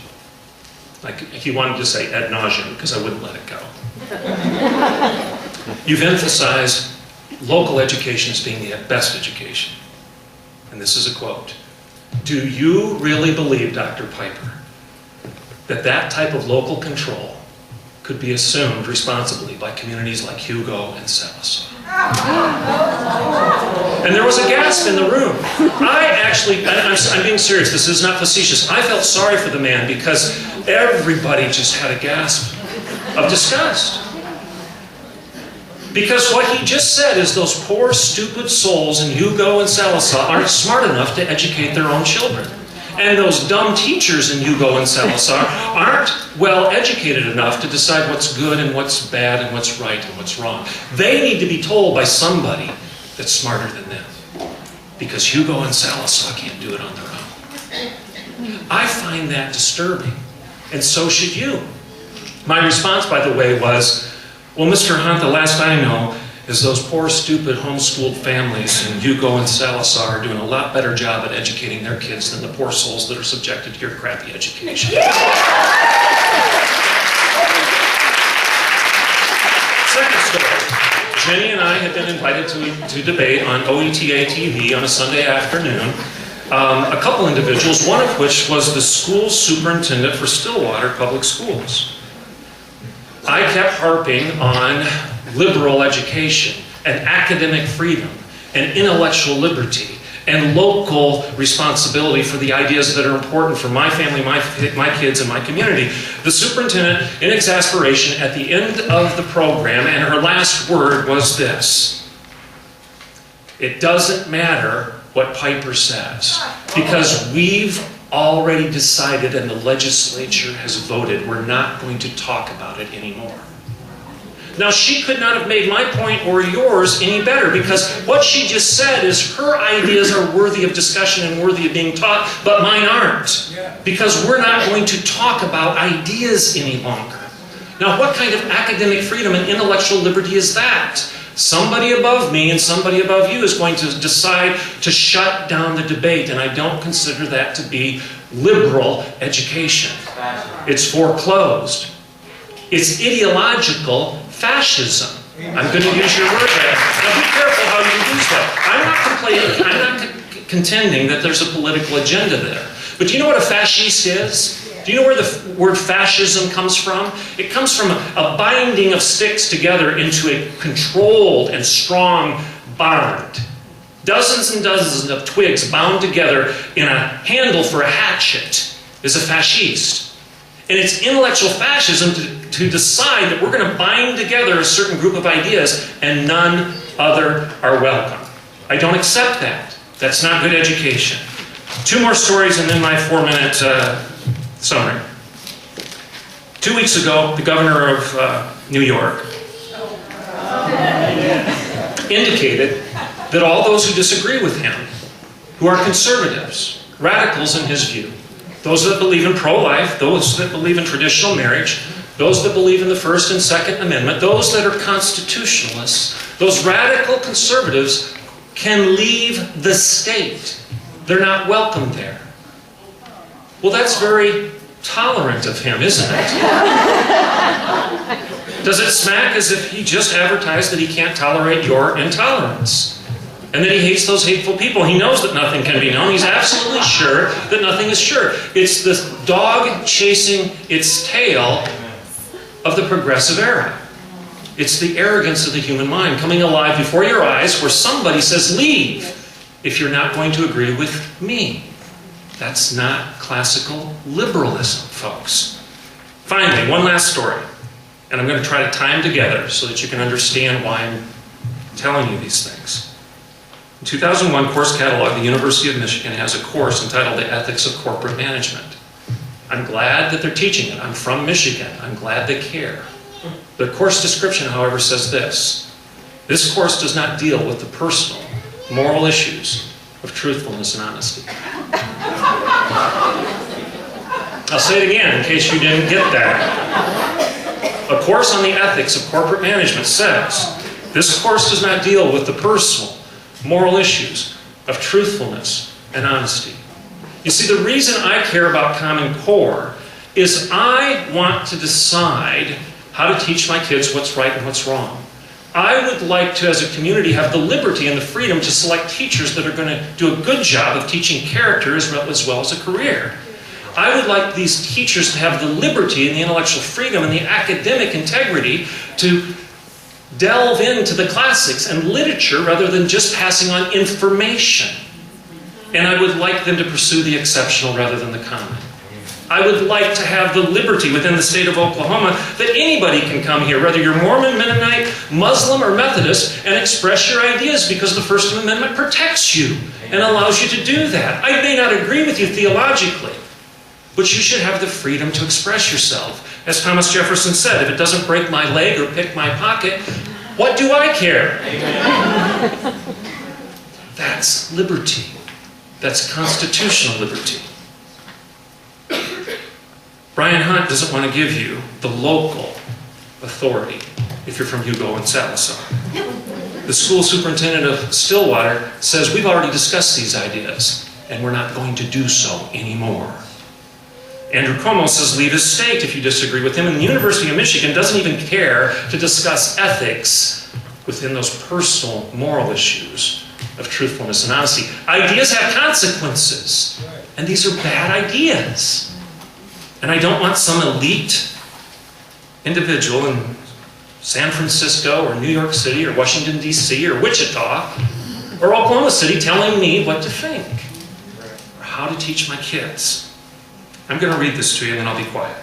Like he wanted to say ad nauseum because I wouldn't let it go. You've emphasized local education as being the best education. And this is a quote. Do you really believe, Dr. Piper, that that type of local control could be assumed responsibly by communities like Hugo and Sallisaw? And there was a gasp in the room. I'm being serious, this is not facetious. I felt sorry for the man because everybody just had a gasp of disgust. Because what he just said is those poor, stupid souls in Hugo and Sallisaw aren't smart enough to educate their own children. And those dumb teachers in Hugo and Sallisaw aren't well educated enough to decide what's good and what's bad and what's right and what's wrong. They need to be told by somebody that's smarter than them. Because Hugo and Sallisaw can't do it on their own. I find that disturbing. And so should you. My response, by the way, was, well, Mr. Hunt, the last I know is those poor, stupid, homeschooled families in Hugo and Sallisaw are doing a lot better job at educating their kids than the poor souls that are subjected to your crappy education. Second story. Jenni and I had been invited to debate on OETA TV on a Sunday afternoon. A couple individuals, one of which was the school superintendent for Stillwater Public Schools. I kept harping on liberal education and academic freedom and intellectual liberty and local responsibility for the ideas that are important for my family, my kids, and my community. The superintendent, in exasperation, at the end of the program, and her last word was this: it doesn't matter what Piper says, because we've already decided and the legislature has voted we're not going to talk about it anymore. Now, she could not have made my point or yours any better, because what she just said is her ideas are worthy of discussion and worthy of being taught, but mine aren't. Because we're not going to talk about ideas any longer. Now, what kind of academic freedom and intellectual liberty is that? Somebody above me and somebody above you is going to decide to shut down the debate, and I don't consider that to be liberal education. It's foreclosed. It's ideological fascism. I'm going to use your word there. Now be careful how you use that. I'm not contending that there's a political agenda there. But do you know what a fascist is? Do you know where the word fascism comes from? It comes from a binding of sticks together into a controlled and strong bond. Dozens and dozens of twigs bound together in a handle for a hatchet is a fascist. And it's intellectual fascism to decide that we're going to bind together a certain group of ideas and none other are welcome. I don't accept that. That's not good education. 2 more stories and then my 4-minute summary. 2 weeks ago, the governor of New York indicated that all those who disagree with him, who are conservatives, radicals in his view, those that believe in pro-life, those that believe in traditional marriage, those that believe in the First and Second Amendment, those that are constitutionalists, those radical conservatives can leave the state. They're not welcome there. Well, that's very tolerant of him, isn't it? Does it smack as if he just advertised that he can't tolerate your intolerance? And that he hates those hateful people. He knows that nothing can be known. He's absolutely sure that nothing is sure. It's the dog chasing its tail of the progressive era. It's the arrogance of the human mind coming alive before your eyes where somebody says, leave if you're not going to agree with me. That's not classical liberalism, folks. Finally, one last story. And I'm going to try to tie them together so that you can understand why I'm telling you these things. In 2001 course catalog, the University of Michigan has a course entitled The Ethics of Corporate Management. I'm glad that they're teaching it. I'm from Michigan. I'm glad they care. The course description, however, says this. This course does not deal with the personal, moral issues of truthfulness and honesty. I'll say it again in case you didn't get that. A course on the ethics of corporate management says, this course does not deal with the personal, moral issues of truthfulness and honesty. You see, the reason I care about Common Core is I want to decide how to teach my kids what's right and what's wrong. I would like to, as a community, have the liberty and the freedom to select teachers that are going to do a good job of teaching character as well as a career. I would like these teachers to have the liberty and the intellectual freedom and the academic integrity to delve into the classics and literature rather than just passing on information. And I would like them to pursue the exceptional rather than the common. I would like to have the liberty within the state of Oklahoma that anybody can come here, whether you're Mormon, Mennonite, Muslim, or Methodist, and express your ideas because the First Amendment protects you and allows you to do that. I may not agree with you theologically, but you should have the freedom to express yourself. As Thomas Jefferson said, if it doesn't break my leg or pick my pocket, what do I care? That's liberty. That's constitutional liberty. Brian Hunt doesn't want to give you the local authority if you're from Hugo and Sallisaw. The school superintendent of Stillwater says we've already discussed these ideas and we're not going to do so anymore. Andrew Cuomo says leave his state if you disagree with him, and the University of Michigan doesn't even care to discuss ethics within those personal moral issues of truthfulness and honesty. Ideas have consequences, and these are bad ideas. And I don't want some elite individual in San Francisco or New York City or Washington, D.C. or Wichita or Oklahoma City telling me what to think or how to teach my kids. I'm going to read this to you and then I'll be quiet.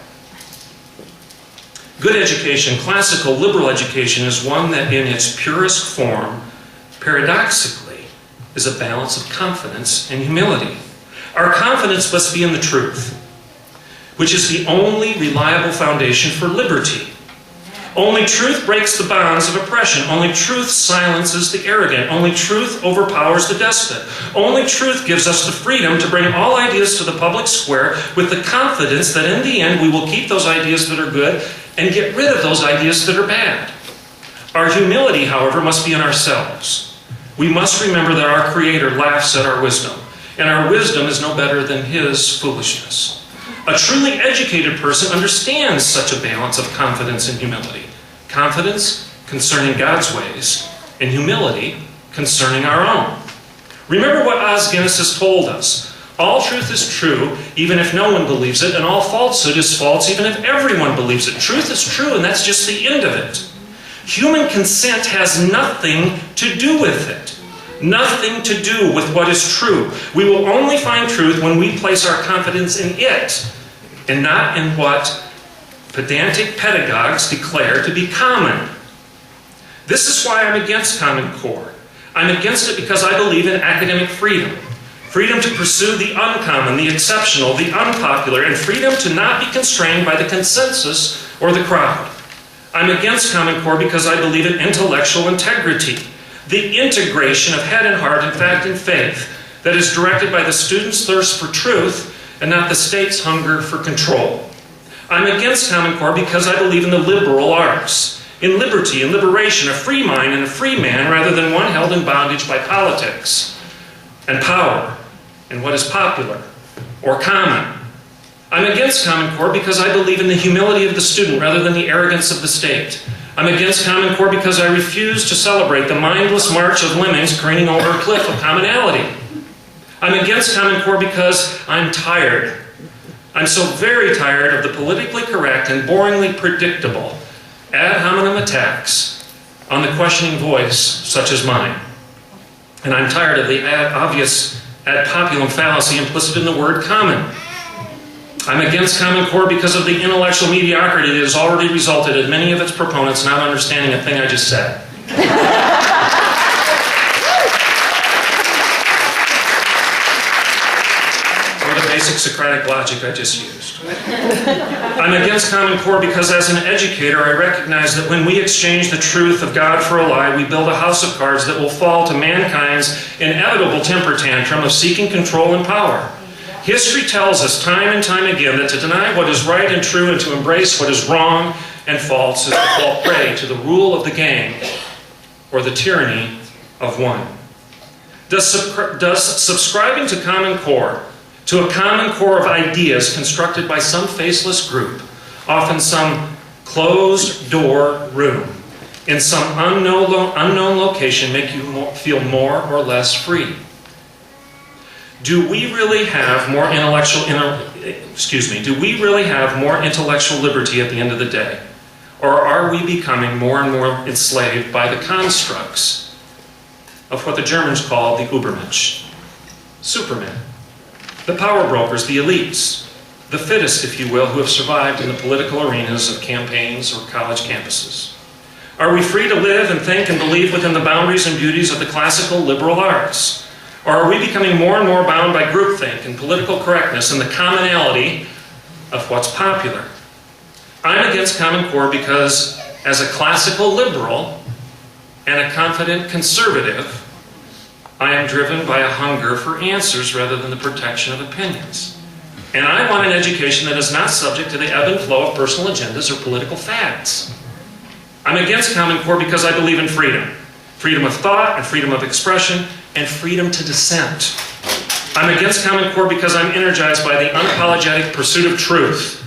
Good education, classical liberal education, is one that in its purest form, paradoxically, is a balance of confidence and humility. Our confidence must be in the truth, which is the only reliable foundation for liberty. Only truth breaks the bonds of oppression. Only truth silences the arrogant. Only truth overpowers the despot. Only truth gives us the freedom to bring all ideas to the public square with the confidence that in the end we will keep those ideas that are good and get rid of those ideas that are bad. Our humility, however, must be in ourselves. We must remember that our Creator laughs at our wisdom, and our wisdom is no better than His foolishness. A truly educated person understands such a balance of confidence and humility. Confidence concerning God's ways, and humility concerning our own. Remember what Os Guinness has told us. All truth is true, even if no one believes it, and all falsehood is false, even if everyone believes it. Truth is true, and that's just the end of it. Human consent has nothing to do with it. Nothing to do with what is true. We will only find truth when we place our confidence in it, and not in what pedantic pedagogues declare to be common. This is why I'm against Common Core. I'm against it because I believe in academic freedom. Freedom to pursue the uncommon, the exceptional, the unpopular, and freedom to not be constrained by the consensus or the crowd. I'm against Common Core because I believe in intellectual integrity, the integration of head and heart, in fact, and faith, that is directed by the student's thirst for truth and not the state's hunger for control. I'm against Common Core because I believe in the liberal arts, in liberty and liberation, a free mind and a free man, rather than one held in bondage by politics and power and what is popular or common. I'm against Common Core because I believe in the humility of the student rather than the arrogance of the state. I'm against Common Core because I refuse to celebrate the mindless march of lemmings careening over a cliff of commonality. I'm against Common Core because I'm tired. I'm so very tired of the politically correct and boringly predictable ad hominem attacks on the questioning voice such as mine. And I'm tired of the obvious ad populum fallacy implicit in the word common. I'm against Common Core because of the intellectual mediocrity that has already resulted in many of its proponents not understanding a thing I just said. Or the basic Socratic logic I just used. I'm against Common Core because as an educator I recognize that when we exchange the truth of God for a lie, we build a house of cards that will fall to mankind's inevitable temper tantrum of seeking control and power. History tells us time and time again that to deny what is right and true and to embrace what is wrong and false is to fall prey to the rule of the gang or the tyranny of one. Does subscribing to Common Core, to a common core of ideas constructed by some faceless group, often some closed-door room, in some unknown location, make you feel more or less free? Do we really have more intellectual liberty at the end of the day? Or are we becoming more and more enslaved by the constructs of what the Germans call the Übermensch, Superman, the power brokers, the elites, the fittest, if you will, who have survived in the political arenas of campaigns or college campuses? Are we free to live and think and believe within the boundaries and beauties of the classical liberal arts? Or are we becoming more and more bound by groupthink and political correctness and the commonality of what's popular? I'm against Common Core because, as a classical liberal and a confident conservative, I am driven by a hunger for answers rather than the protection of opinions. And I want an education that is not subject to the ebb and flow of personal agendas or political fads. I'm against Common Core because I believe in freedom. Freedom of thought and freedom of expression and freedom to dissent. I'm against Common Core because I'm energized by the unapologetic pursuit of truth.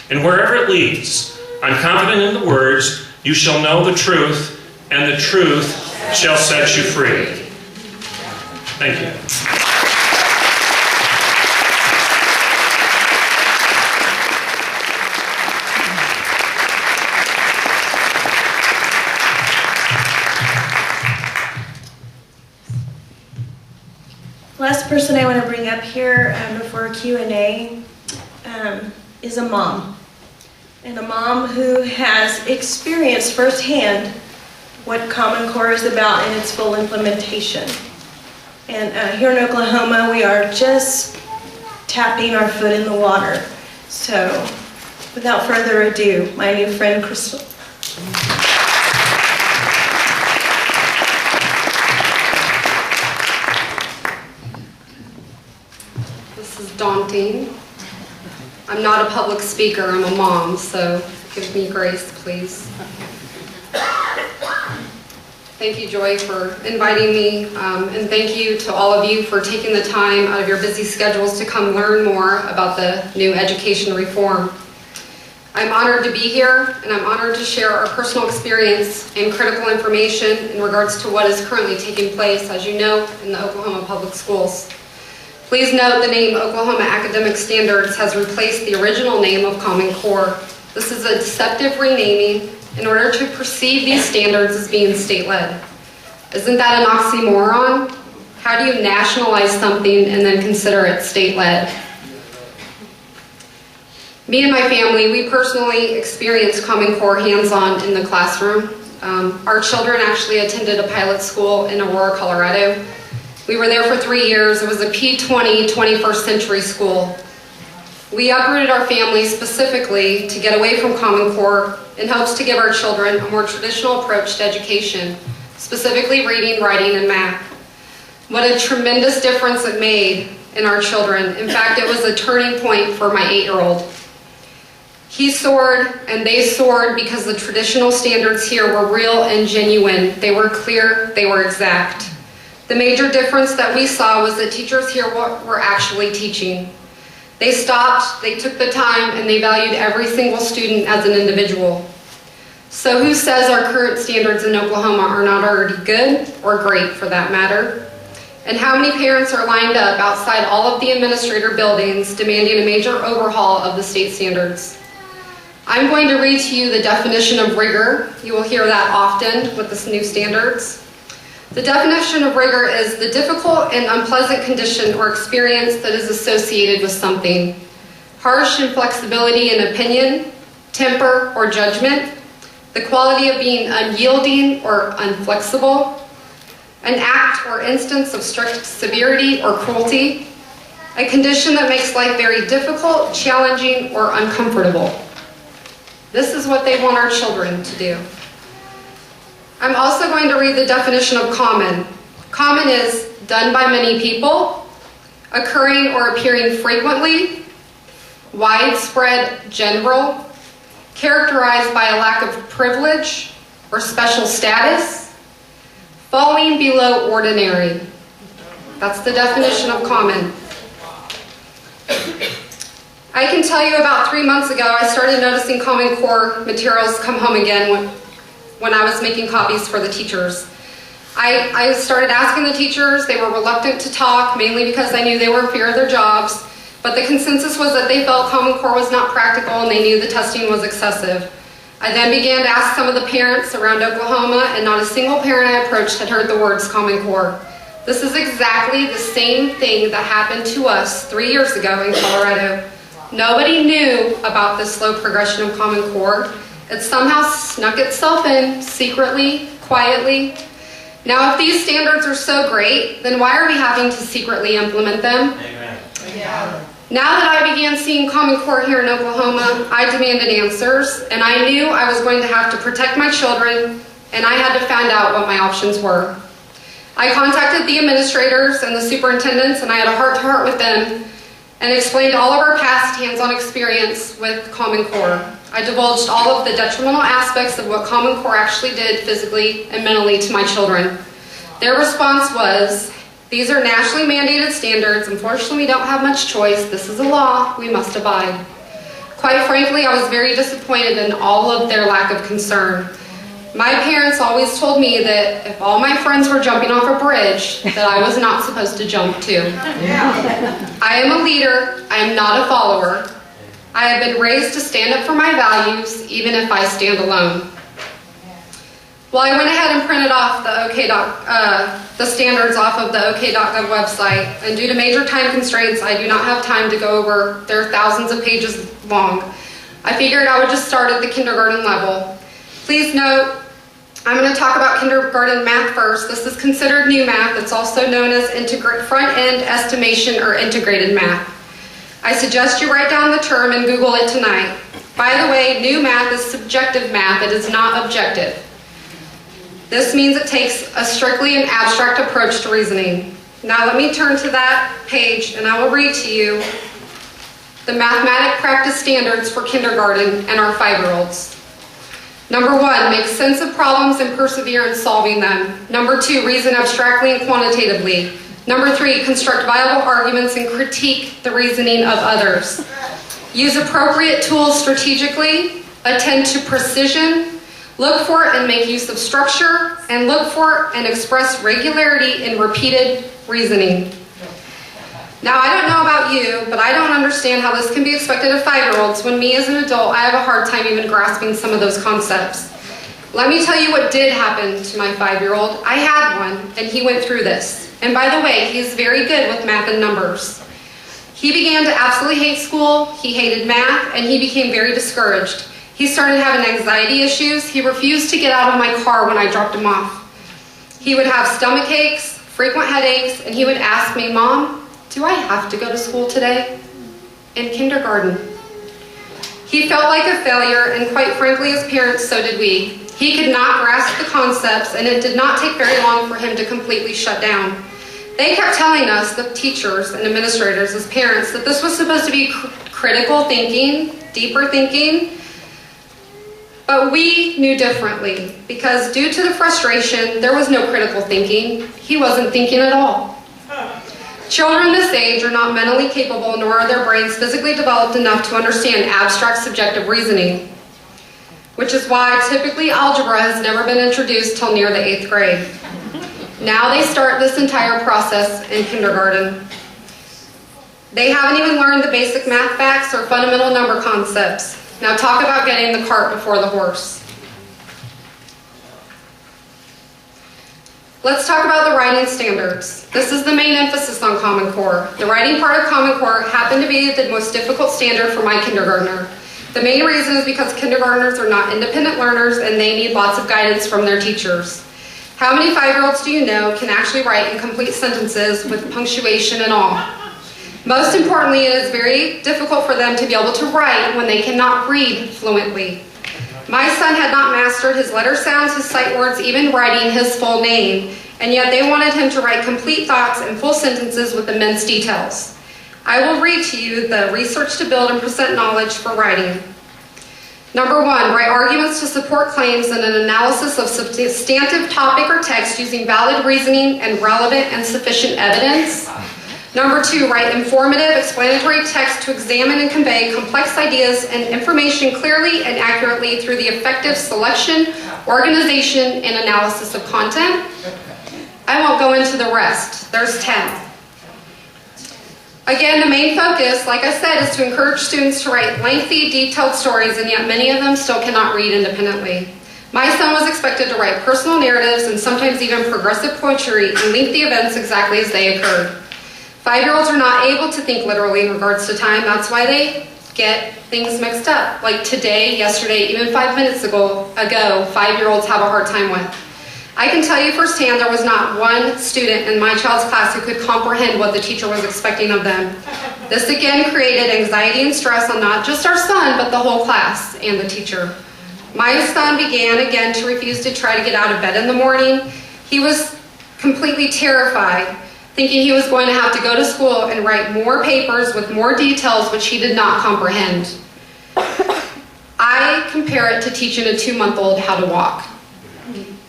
And wherever it leads, I'm confident in the words, "You shall know the truth, and the truth shall set you free." Thank you. Last person I want to bring up here before Q&A is a mom. And a mom who has experienced firsthand what Common Core is about in its full implementation. And here in Oklahoma, we are just tapping our foot in the water. So, without further ado, my new friend, Kristal. This is daunting. I'm not a public speaker, I'm a mom, so give me grace, please. Thank you, Joy, for inviting me, and thank you to all of you for taking the time out of your busy schedules to come learn more about the new education reform. I'm honored to be here, and I'm honored to share our personal experience and critical information in regards to what is currently taking place, as you know, in the Oklahoma public schools. Please note the name Oklahoma Academic Standards has replaced the original name of Common Core. This is a deceptive renaming in order to perceive these standards as being state-led. Isn't that an oxymoron? How do you nationalize something and then consider it state-led? Me and my family, we personally experienced Common Core hands-on in the classroom. Our children actually attended a pilot school in Aurora, Colorado. We were there for 3 years. It was a P20 21st century school. We uprooted our family specifically to get away from Common Core in hopes to give our children a more traditional approach to education, specifically reading, writing, and math. What a tremendous difference it made in our children. In fact, it was a turning point for my 8-year-old. He soared and they soared because the traditional standards here were real and genuine. They were clear, they were exact. The major difference that we saw was that teachers here were actually teaching. They stopped, they took the time, and they valued every single student as an individual. So who says our current standards in Oklahoma are not already good, or great for that matter? And how many parents are lined up outside all of the administrator buildings demanding a major overhaul of the state standards? I'm going to read to you the definition of rigor. You will hear that often with the new standards. The definition of rigor is the difficult and unpleasant condition or experience that is associated with something. Harsh inflexibility in opinion, temper, or judgment. The quality of being unyielding or unflexible. An act or instance of strict severity or cruelty. A condition that makes life very difficult, challenging, or uncomfortable. This is what they want our children to do. I'm also going to read the definition of common. Common is done by many people, occurring or appearing frequently, widespread, general, characterized by a lack of privilege or special status, falling below ordinary. That's the definition of common. I can tell you about 3 months ago, I started noticing Common Core materials come home again when I was making copies for the teachers. I started asking the teachers. They were reluctant to talk, mainly because I knew they were in fear of their jobs, but the consensus was that they felt Common Core was not practical and they knew the testing was excessive. I then began to ask some of the parents around Oklahoma, and not a single parent I approached had heard the words Common Core. This is exactly the same thing that happened to us 3 years ago in Colorado. Nobody knew about this slow progression of Common Core. It somehow snuck itself in, secretly, quietly. Now, if these standards are so great, then why are we having to secretly implement them? Amen. Yeah. Now that I began seeing Common Core here in Oklahoma, I demanded answers, and I knew I was going to have to protect my children, and I had to find out what my options were. I contacted the administrators and the superintendents, and I had a heart-to-heart with them, and explained all of our past hands-on experience with Common Core. I divulged all of the detrimental aspects of what Common Core actually did physically and mentally to my children. Their response was, these are nationally mandated standards. Unfortunately, we don't have much choice. This is a law. We must abide. Quite frankly, I was very disappointed in all of their lack of concern. My parents always told me that if all my friends were jumping off a bridge, that I was not supposed to jump too. I am a leader. I am not a follower. I have been raised to stand up for my values, even if I stand alone. Well, I went ahead and printed off the standards off of the OKED.gov website, and due to major time constraints, I do not have time to go over. They're thousands of pages long. I figured I would just start at the kindergarten level. Please note, I'm going to talk about kindergarten math first. This is considered new math. It's also known as front-end estimation or integrated math. I suggest you write down the term and Google it tonight. By the way, new math is subjective math. It is not objective. This means it takes a strictly an abstract approach to reasoning. Now let me turn to that page and I will read to you the mathematic practice standards for kindergarten and our 5-year-olds. Number 1, make sense of problems and persevere in solving them. Number 2, reason abstractly and quantitatively. Number 3, construct viable arguments and critique the reasoning of others. Use appropriate tools strategically, attend to precision, look for and make use of structure, and look for and express regularity in repeated reasoning. Now, I don't know about you, but I don't understand how this can be expected of 5-year-olds when me as an adult, I have a hard time even grasping some of those concepts. Let me tell you what did happen to my 5-year-old. I had one, and he went through this. And by the way, he's very good with math and numbers. He began to absolutely hate school, he hated math, and he became very discouraged. He started having anxiety issues. He refused to get out of my car when I dropped him off. He would have stomach aches, frequent headaches, and he would ask me, "Mom, do I have to go to school today?" In kindergarten. He felt like a failure, and quite frankly, as parents, so did we. He could not grasp the concepts, and it did not take very long for him to completely shut down. They kept telling us, the teachers and administrators as parents, that this was supposed to be critical thinking, deeper thinking, but we knew differently, because due to the frustration, there was no critical thinking. He wasn't thinking at all. Children this age are not mentally capable, nor are their brains physically developed enough to understand abstract subjective reasoning, which is why typically algebra has never been introduced till near the 8th grade. Now they start this entire process in kindergarten. They haven't even learned the basic math facts or fundamental number concepts. Now talk about getting the cart before the horse. Let's talk about the writing standards. This is the main emphasis on Common Core. The writing part of Common Core happened to be the most difficult standard for my kindergartner. The main reason is because kindergartners are not independent learners and they need lots of guidance from their teachers. How many 5-year-olds do you know can actually write in complete sentences with punctuation and all? Most importantly, it is very difficult for them to be able to write when they cannot read fluently. My son had not mastered his letter sounds, his sight words, even writing his full name, and yet they wanted him to write complete thoughts and full sentences with immense details. I will read to you the research to build and present knowledge for writing. Number 1, write arguments to support claims and an analysis of substantive topic or text using valid reasoning and relevant and sufficient evidence. Number 2, write informative, explanatory text to examine and convey complex ideas and information clearly and accurately through the effective selection, organization, and analysis of content. I won't go into the rest. There's 10. Again, the main focus, like I said, is to encourage students to write lengthy, detailed stories, and yet many of them still cannot read independently. My son was expected to write personal narratives and sometimes even progressive poetry and link the events exactly as they occurred. 5-year-olds are not able to think literally in regards to time. That's why they get things mixed up. Like today, yesterday, even 5 minutes ago, 5-year-olds have a hard time with. I can tell you firsthand there was not one student in my child's class who could comprehend what the teacher was expecting of them. This again created anxiety and stress on not just our son, but the whole class and the teacher. My son began again to refuse to try to get out of bed in the morning. He was completely terrified, thinking he was going to have to go to school and write more papers with more details which he did not comprehend. I compare it to teaching a 2-month-old how to walk.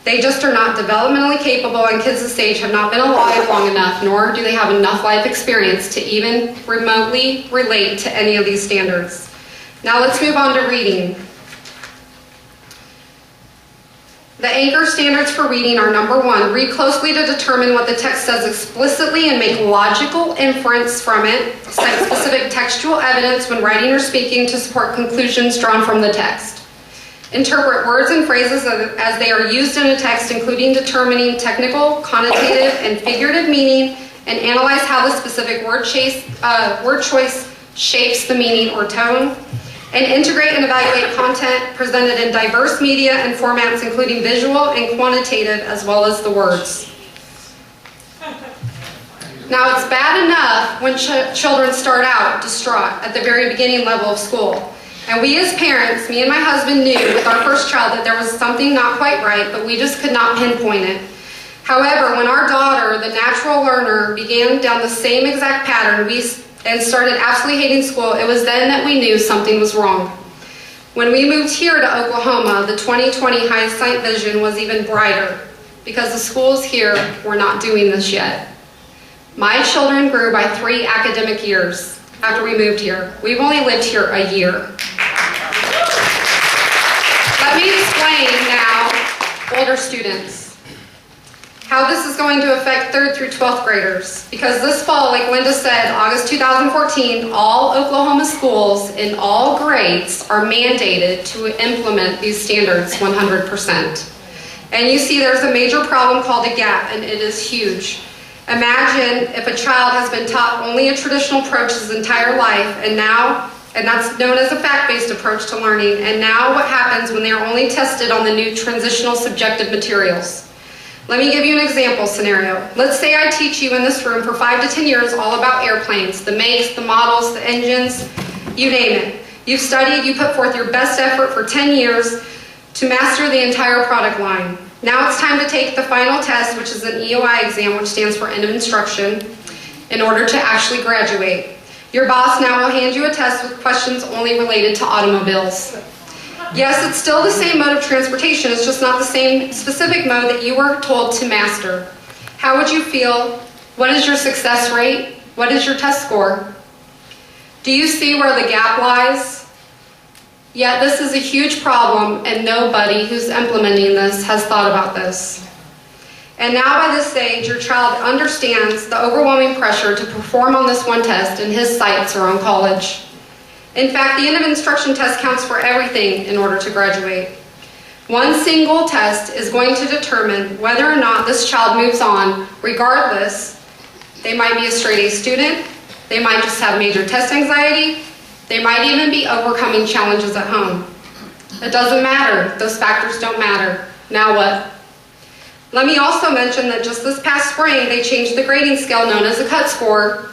They just are not developmentally capable, and kids this age have not been alive long enough, nor do they have enough life experience to even remotely relate to any of these standards. Now let's move on to reading. The anchor standards for reading are: number 1, read closely to determine what the text says explicitly and make logical inference from it. Cite specific textual evidence when writing or speaking to support conclusions drawn from the text. Interpret words and phrases as they are used in a text, including determining technical, connotative, and figurative meaning, and analyze how the specific word choice shapes the meaning or tone. And integrate and evaluate content presented in diverse media and formats, including visual and quantitative, as well as the words. Now, it's bad enough when children start out distraught at the very beginning level of school. And we as parents, me and my husband, knew with our first child that there was something not quite right, but we just could not pinpoint it. However, when our daughter, the natural learner, began down the same exact pattern and started absolutely hating school, it was then that we knew something was wrong. When we moved here to Oklahoma, the 2020 hindsight vision was even brighter because the schools here were not doing this yet. My children grew by 3 academic years after we moved here. We've only lived here a year. Let me explain now, older students. how this is going to affect 3rd through 12th graders. Because this fall, like Linda said, August 2014, all Oklahoma schools in all grades are mandated to implement these standards 100%. And you see there's a major problem called a gap, and it is huge. Imagine if a child has been taught only a traditional approach his entire life, and that's known as a fact-based approach to learning, and now what happens when they're only tested on the new transitional subjective materials? Let me give you an example scenario. Let's say I teach you in this room for 5 to 10 years all about airplanes, the makes, the models, the engines, you name it. You've studied, you put forth your best effort for 10 years to master the entire product line. Now it's time to take the final test, which is an EOI exam, which stands for End of Instruction, in order to actually graduate. Your boss now will hand you a test with questions only related to automobiles. Yes, it's still the same mode of transportation, it's just not the same specific mode that you were told to master. How would you feel? What is your success rate? What is your test score? Do you see where the gap lies? Yet this is a huge problem, and nobody who's implementing this has thought about this. And now by this stage, your child understands the overwhelming pressure to perform on this one test, and his sights are on college. In fact, the End of Instruction test counts for everything in order to graduate. One single test is going to determine whether or not this child moves on. Regardless, they might be a straight A student, they might just have major test anxiety, they might even be overcoming challenges at home. It doesn't matter. Those factors don't matter. Now what? Let me also mention that just this past spring, they changed the grading scale known as a cut score.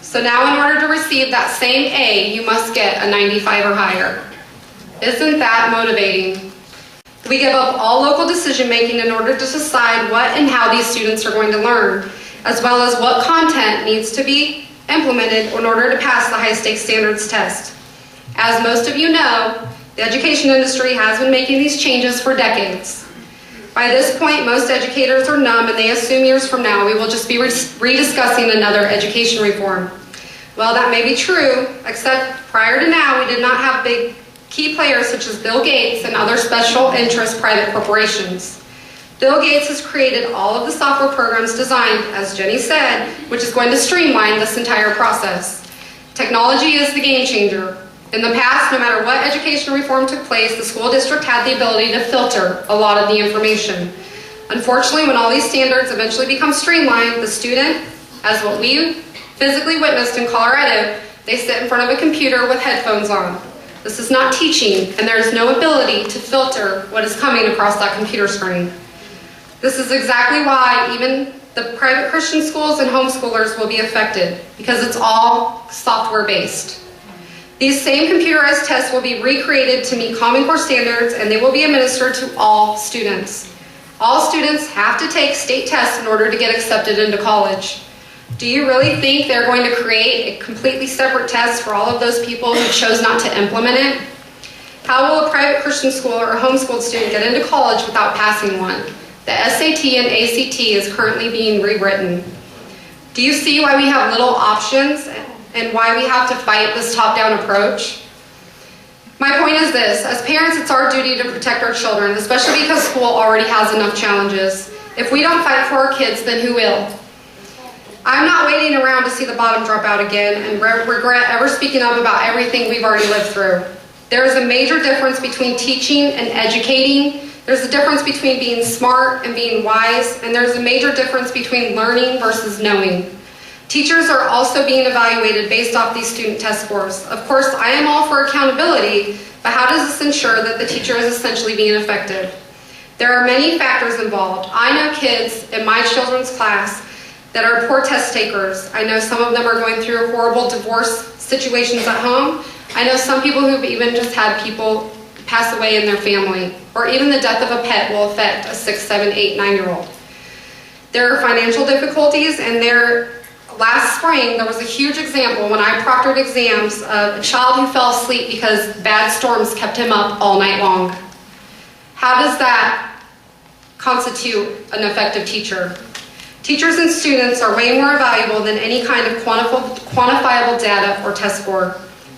So now in order to receive that same A, you must get a 95 or higher. Isn't that motivating? We give up all local decision making in order to decide what and how these students are going to learn, as well as what content needs to be implemented in order to pass the high stakes standards test. As most of you know, the education industry has been making these changes for decades. By this point, most educators are numb and they assume years from now we will just be rediscussing another education reform. Well, that may be true, except prior to now, we did not have big key players such as Bill Gates and other special interest private corporations. Bill Gates has created all of the software programs designed, as Jenni said, which is going to streamline this entire process. Technology is the game changer. In the past, no matter what education reform took place, the school district had the ability to filter a lot of the information. Unfortunately, when all these standards eventually become streamlined, the student, as what we physically witnessed in Colorado, they sit in front of a computer with headphones on. This is not teaching, and there is no ability to filter what is coming across that computer screen. This is exactly why even the private Christian schools and homeschoolers will be affected, because it's all software-based. These same computerized tests will be recreated to meet Common Core standards, and they will be administered to all students. All students have to take state tests in order to get accepted into college. Do you really think they're going to create a completely separate test for all of those people who chose not to implement it? How will a private Christian school or a homeschooled student get into college without passing one? The SAT and ACT is currently being rewritten. Do you see why we have little options and why we have to fight this top-down approach? My point is this: as parents, it's our duty to protect our children, especially because school already has enough challenges. If we don't fight for our kids, then who will? I'm not waiting around to see the bottom drop out again and regret ever speaking up about everything we've already lived through. There is a major difference between teaching and educating. There's a difference between being smart and being wise, and there's a major difference between learning versus knowing. Teachers are also being evaluated based off these student test scores. Of course, I am all for accountability, but how does this ensure that the teacher is essentially being effective? There are many factors involved. I know kids in my children's class that are poor test takers. I know some of them are going through horrible divorce situations at home. I know some people who've even just had people pass away in their family, or even the death of a pet will affect a 6, 7, 8, 9-year-old. There are financial difficulties, and last spring there was a huge example when I proctored exams of a child who fell asleep because bad storms kept him up all night long. How does that constitute an effective teacher? Teachers and students are way more valuable than any kind of quantifiable data or test score.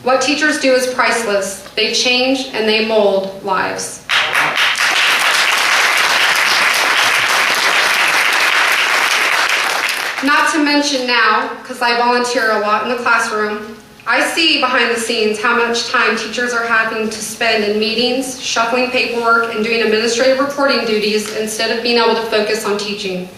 What teachers do is priceless. They change and they mold lives. Not to mention now, because I volunteer a lot in the classroom, I see behind the scenes how much time teachers are having to spend in meetings, shuffling paperwork, and doing administrative reporting duties instead of being able to focus on teaching.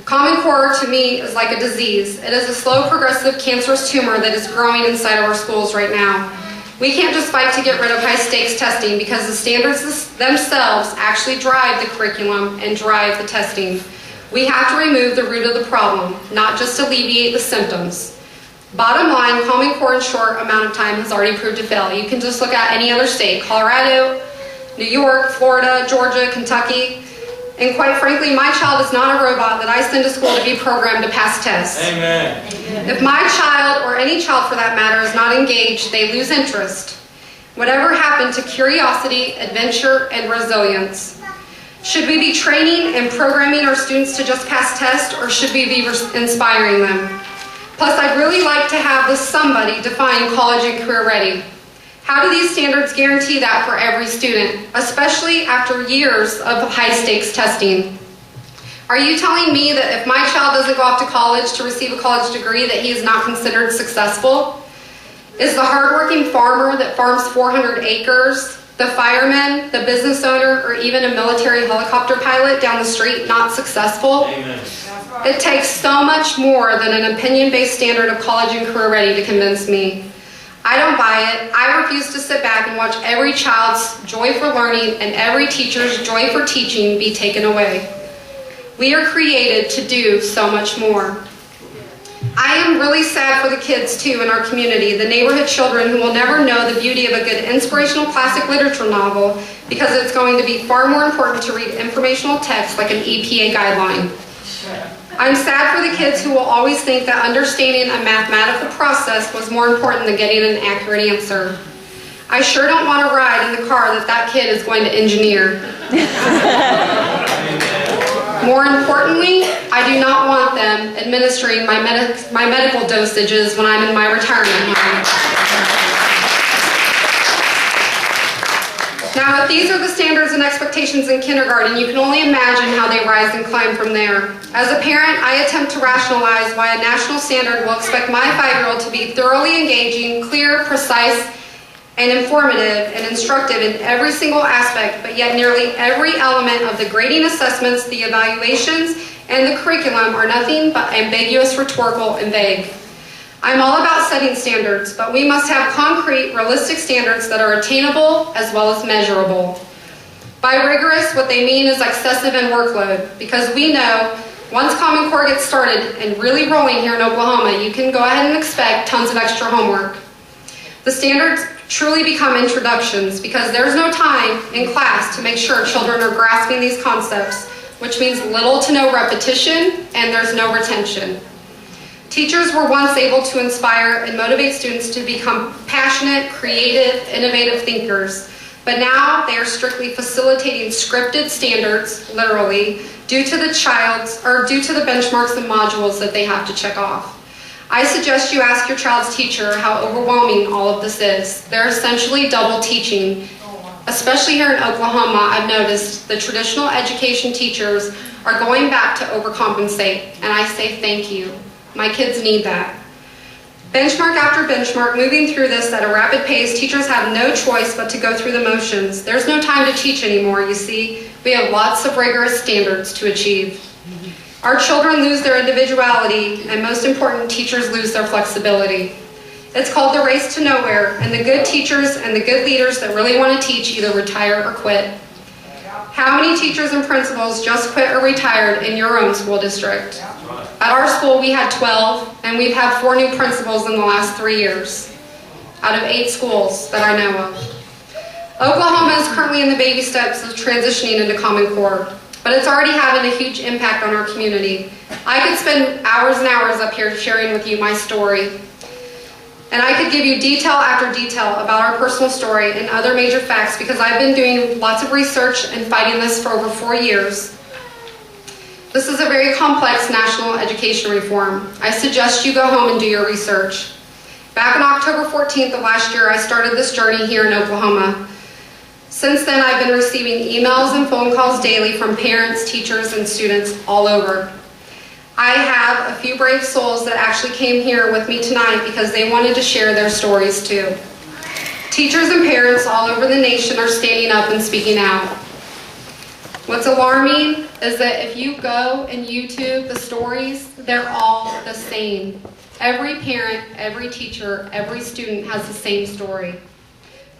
Common Core to me is like a disease. It is a slow, progressive, cancerous tumor that is growing inside of our schools right now. We can't just fight to get rid of high-stakes testing because the standards themselves actually drive the curriculum and drive the testing. We have to remove the root of the problem, not just alleviate the symptoms. Bottom line, Common Core in short amount of time has already proved to fail. You can just look at any other state, Colorado, New York, Florida, Georgia, Kentucky. And quite frankly, my child is not a robot that I send to school to be programmed to pass tests. Amen. If my child, or any child for that matter, is not engaged, they lose interest. Whatever happened to curiosity, adventure, and resilience? Should we be training and programming our students to just pass tests, or should we be inspiring them? Plus, I'd really like to have the somebody define college and career ready. How do these standards guarantee that for every student, especially after years of high-stakes testing? Are you telling me that if my child doesn't go off to college to receive a college degree that he is not considered successful? Is the hardworking farmer that farms 400 acres, the fireman, the business owner, or even a military helicopter pilot down the street not successful? Amen. It takes so much more than an opinion-based standard of college and career ready to convince me. I don't buy it. I refuse to sit back and watch every child's joy for learning and every teacher's joy for teaching be taken away. We are created to do so much more. I am really sad for the kids too in our community, the neighborhood children who will never know the beauty of a good inspirational classic literature novel because it's going to be far more important to read informational text like an EPA guideline. I'm sad for the kids who will always think that understanding a mathematical process was more important than getting an accurate answer. I sure don't want to ride in the car that kid is going to engineer. More importantly, I do not want them administering my medical dosages when I'm in my retirement home. Now, if these are the standards and expectations in kindergarten, you can only imagine how they rise and climb from there. As a parent, I attempt to rationalize why a national standard will expect my 5-year-old to be thoroughly engaging, clear, precise, and informative and instructive in every single aspect, but yet nearly every element of the grading assessments, the evaluations, and the curriculum are nothing but ambiguous, rhetorical, and vague. I'm all about setting standards, but we must have concrete, realistic standards that are attainable as well as measurable. By rigorous, what they mean is excessive in workload, because we know once Common Core gets started and really rolling here in Oklahoma, you can go ahead and expect tons of extra homework. The standards truly become introductions because there's no time in class to make sure children are grasping these concepts, which means little to no repetition and there's no retention. Teachers were once able to inspire and motivate students to become passionate, creative, innovative thinkers, but now they are strictly facilitating scripted standards, literally, due to the benchmarks and modules that they have to check off. I suggest you ask your child's teacher how overwhelming all of this is. They're essentially double teaching. Especially here in Oklahoma, I've noticed the traditional education teachers are going back to overcompensate, and I say thank you. My kids need that. Benchmark after benchmark, moving through this at a rapid pace, teachers have no choice but to go through the motions. There's no time to teach anymore, you see. We have lots of rigorous standards to achieve. Our children lose their individuality, and most important, teachers lose their flexibility. It's called the race to nowhere, and the good teachers and the good leaders that really want to teach either retire or quit. How many teachers and principals just quit or retired in your own school district? At our school, we had 12, and we've had 4 new principals in the last 3 years, out of 8 schools that I know of. Oklahoma is currently in the baby steps of transitioning into Common Core, but it's already having a huge impact on our community. I could spend hours and hours up here sharing with you my story, and I could give you detail after detail about our personal story and other major facts because I've been doing lots of research and fighting this for over 4 years. This is a very complex national education reform. I suggest you go home and do your research. Back on October 14th of last year, I started this journey here in Oklahoma. Since then, I've been receiving emails and phone calls daily from parents, teachers, and students all over. I have a few brave souls that actually came here with me tonight because they wanted to share their stories too. Teachers and parents all over the nation are standing up and speaking out. What's alarming is that if you go and YouTube the stories, they're all the same. Every parent, every teacher, every student has the same story.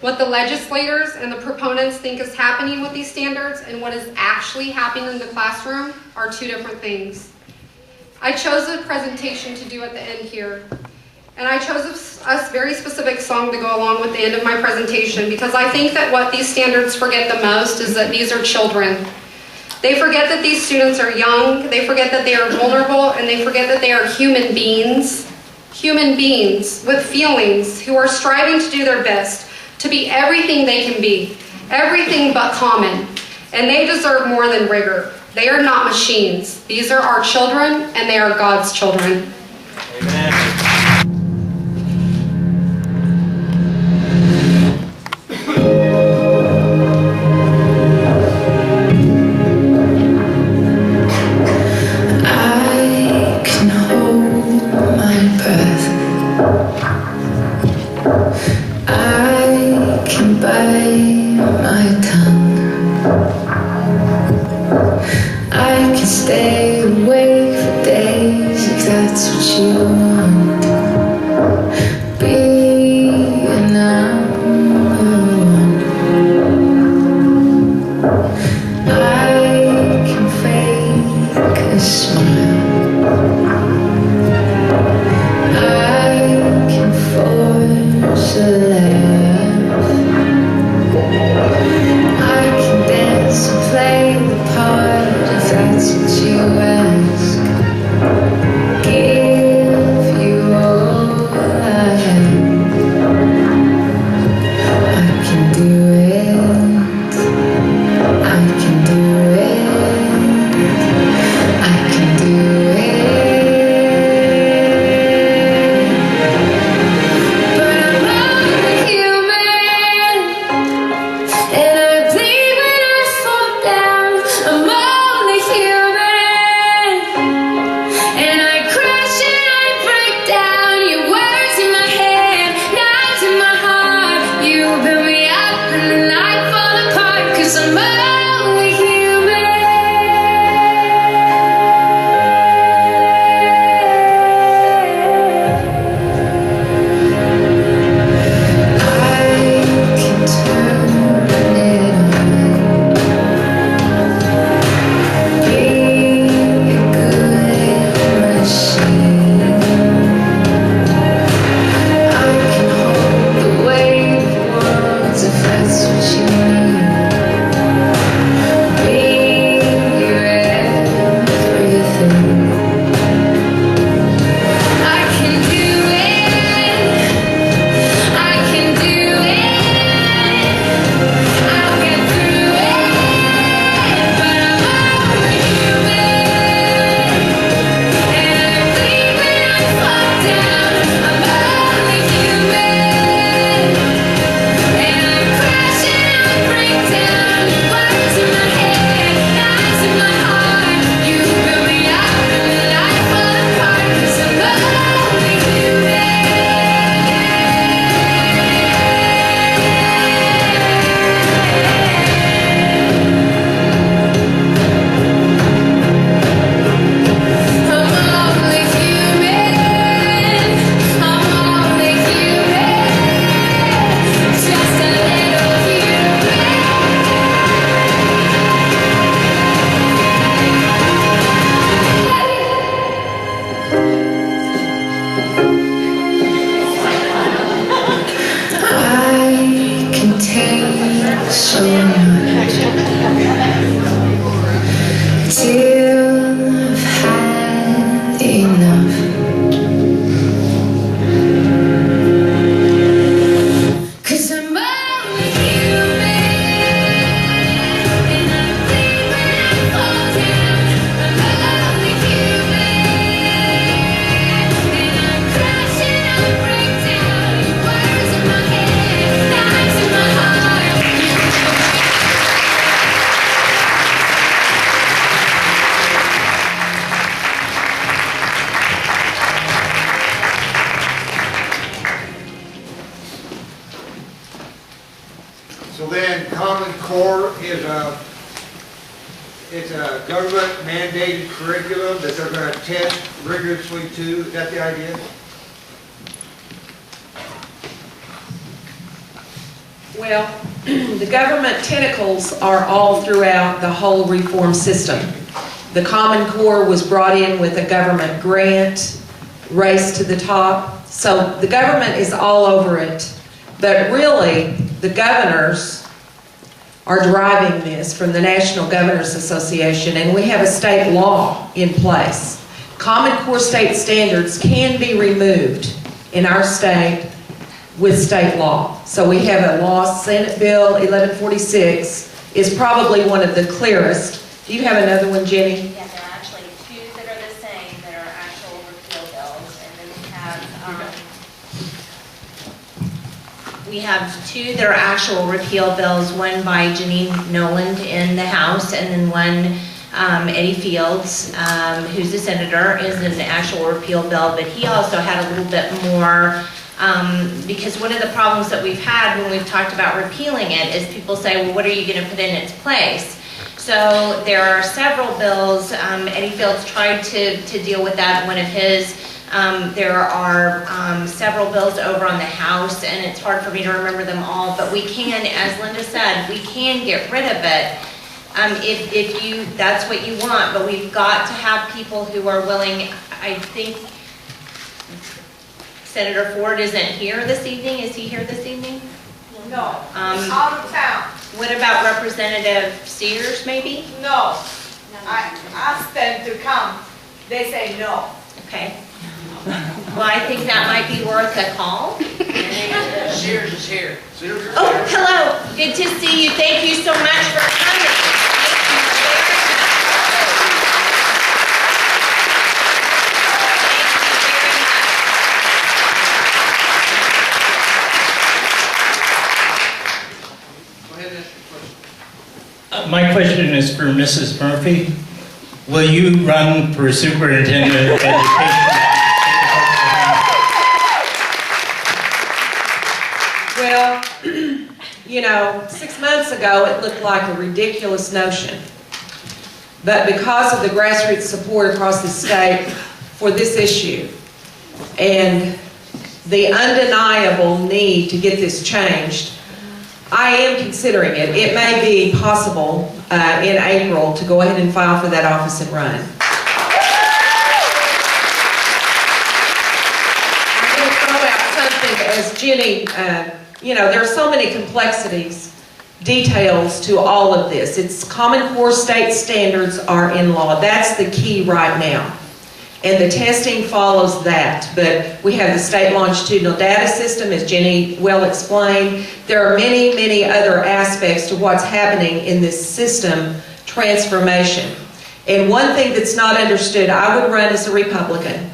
What the legislators and the proponents think is happening with these standards and what is actually happening in the classroom are two different things. I chose a presentation to do at the end here, and I chose a very specific song to go along with the end of my presentation because I think that what these standards forget the most is that these are children. They forget that these students are young, they forget that they are vulnerable, and they forget that they are human beings with feelings who are striving to do their best, to be everything they can be, everything but common. And they deserve more than rigor. They are not machines. These are our children, and they are God's children. Amen. I can hold my breath. I can bite my tongue. I can stay awake for days if that's what you want. Be a number one. I can fake a smile. I can force a laugh. I can dance and play the part if that's what you ask. Give you all I have. I can do it. I can do it. I can do it. But I'm only human, and I bleed when I fall down. I'm only human, and I crash and I break down. Your words in my head, knives in my heart. You build me up and then I fall apart. 'Cause I'm only human. I can turn it on. Be a good machine. I can hold the weight of worlds if that's what you need. Be your everything. I can do it. I can do it. I'll get through it. But I'm only human, and I bleed when I fall down. I'm only human, and I crash and I break down. Words in my head, knives in my heart. You build me up and then I fall apart. 'Cause I'm only human. I'm only human. I'm only human. Just a little human. I can take so much till I've had enough. 'Cause I'm only human, and I bleed when I fall down. I'm only human, and I crash and I break down. Your words in my head, knives in my heart. So then Common Core is it's a government mandated curriculum that they're gonna test rigorously too. Is that the idea? Well, the government tentacles are all throughout the whole reform system. The Common Core was brought in with a government grant, race to the top. So the government is all over it. But really, the governors are driving this from the National Governors Association, and we have a state law in place. Common Core state standards can be removed in our state with state law. So we have a law, Senate Bill 1146 is probably one of the clearest. Do you have another one, Jenny? Yeah, there are actually two that are the same that are actual repeal bills, and then We have two that are actual repeal bills, one by Jenni Noland in the House, and then one Eddie Fields, who's a senator, is an actual repeal bill, but he also had a little bit more, because one of the problems that we've had when we've talked about repealing it is people say, well, what are you going to put in its place? So there are several bills. Eddie Fields tried to deal with that in one of his. There are several bills over on the House, and it's hard for me to remember them all, but we can, as Linda said, we can get rid of it if you, that's what you want, but we've got to have people who are willing. I think Senator Ford isn't here this evening. Is he here this evening? No, he's out of town. What about Representative Sears, maybe? No, I asked them to come. They say no. Okay. Well, I think that might be worth a call. Sears is here. Oh, hello. Good to see you. Thank you so much for coming. My question is for Mrs. Murphy. Will you run for superintendent of education? Well, you know, 6 months ago, it looked like a ridiculous notion. But because of the grassroots support across the state for this issue and the undeniable need to get this changed, I am considering it. It may be possible in April to go ahead and file for that office and run. I'm going to throw out something as Jenny, you know, there are so many complexities, details to all of this. It's Common Core state standards are in law. That's the key right now. And the testing follows that. But we have the state longitudinal data system, as Jenny well explained. There are many, many other aspects to what's happening in this system transformation. And one thing that's not understood, I would run as a Republican.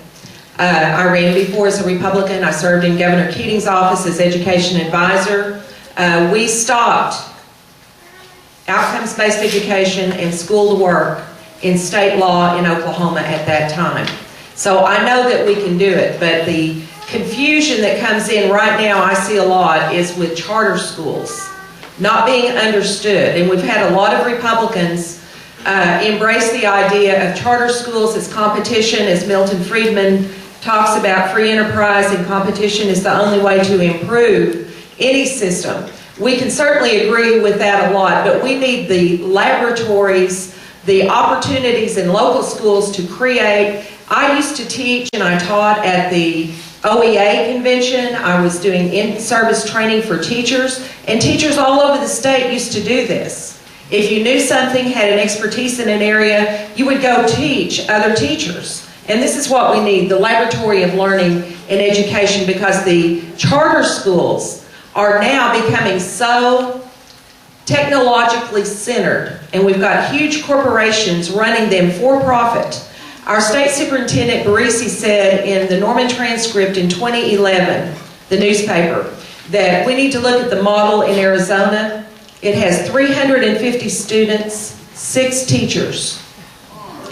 I ran before as a Republican. I served in Governor Keating's office as education advisor. We stopped outcomes-based education and school to work in state law in Oklahoma at that time. So I know that we can do it, but the confusion that comes in right now, I see a lot, is with charter schools not being understood. And we've had a lot of Republicans embrace the idea of charter schools as competition, as Milton Friedman talks about free enterprise, and competition is the only way to improve any system. We can certainly agree with that a lot, but we need the laboratories, the opportunities in local schools to create. I used to teach and I taught at the OEA convention. I was doing in-service training for teachers, and teachers all over the state used to do this. If you knew something, had an expertise in an area, you would go teach other teachers. And this is what we need, the laboratory of learning and education, because the charter schools are now becoming so technologically centered, and we've got huge corporations running them for profit. Our state superintendent, Barisi, said in the Norman Transcript in 2011, the newspaper, that we need to look at the model in Arizona. It has 350 students, 6 teachers.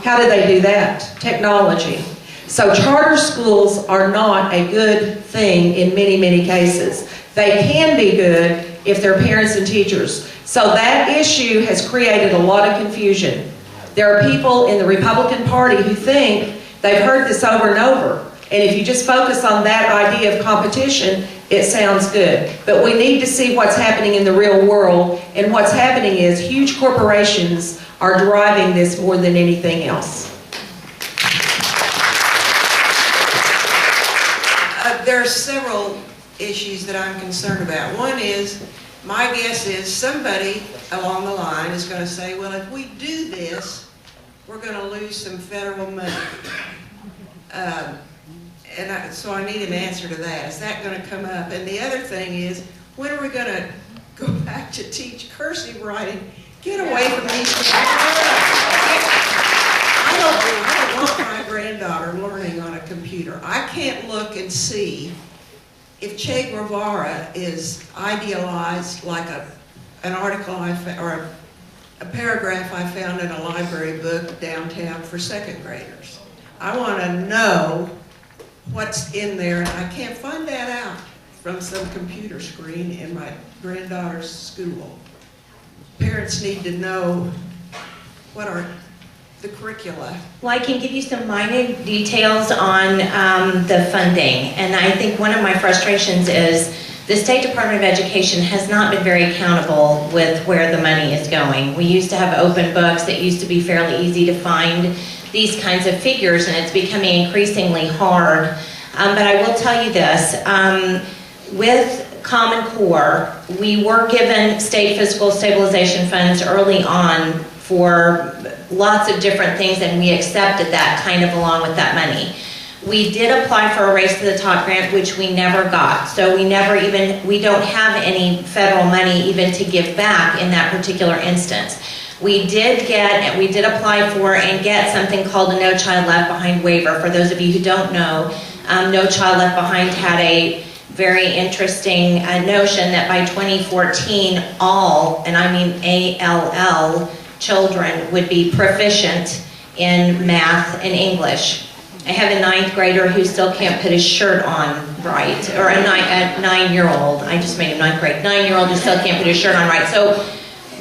How do they do that? Technology. So charter schools are not a good thing in many, many cases. They can be good if they're parents and teachers. So that issue has created a lot of confusion. There are people in the Republican Party who think they've heard this over and over. And if you just focus on that idea of competition, it sounds good. But we need to see what's happening in the real world. And what's happening is huge corporations are driving this more than anything else. There are several issues that I'm concerned about. One is, my guess is somebody along the line is going to say, well, if we do this, we're going to lose some federal money. So I need an answer to that. Is that going to come up? And the other thing is, when are we going to go back to teach cursive writing? Get away from these kids. I don't want my granddaughter learning on a computer. I can't look and see if Che Guevara is idealized like an article or a paragraph I found in a library book downtown for second graders. I want to know what's in there, and I can't find that out from some computer screen in my granddaughter's school. Parents need to know what are the curricula. Well, I can give you some minute details on the funding, and I think one of my frustrations is the State Department of Education has not been very accountable with where the money is going. We used to have open books that used to be fairly easy to find these kinds of figures, and it's becoming increasingly hard. But I will tell you this, with Common Core, we were given state fiscal stabilization funds early on for lots of different things, and we accepted that kind of along with that money. We did apply for a Race to the Top grant, which we never got. So we don't have any federal money even to give back in that particular instance. We did apply for and get something called a No Child Left Behind waiver. For those of you who don't know, No Child Left Behind had a very interesting notion that by 2014, all, and I mean ALL, children would be proficient in math and English. I have a 9th grader who still can't put his shirt on right, or a 9-year-old, I just made him 9th grade, 9-year-old who still can't put his shirt on right. So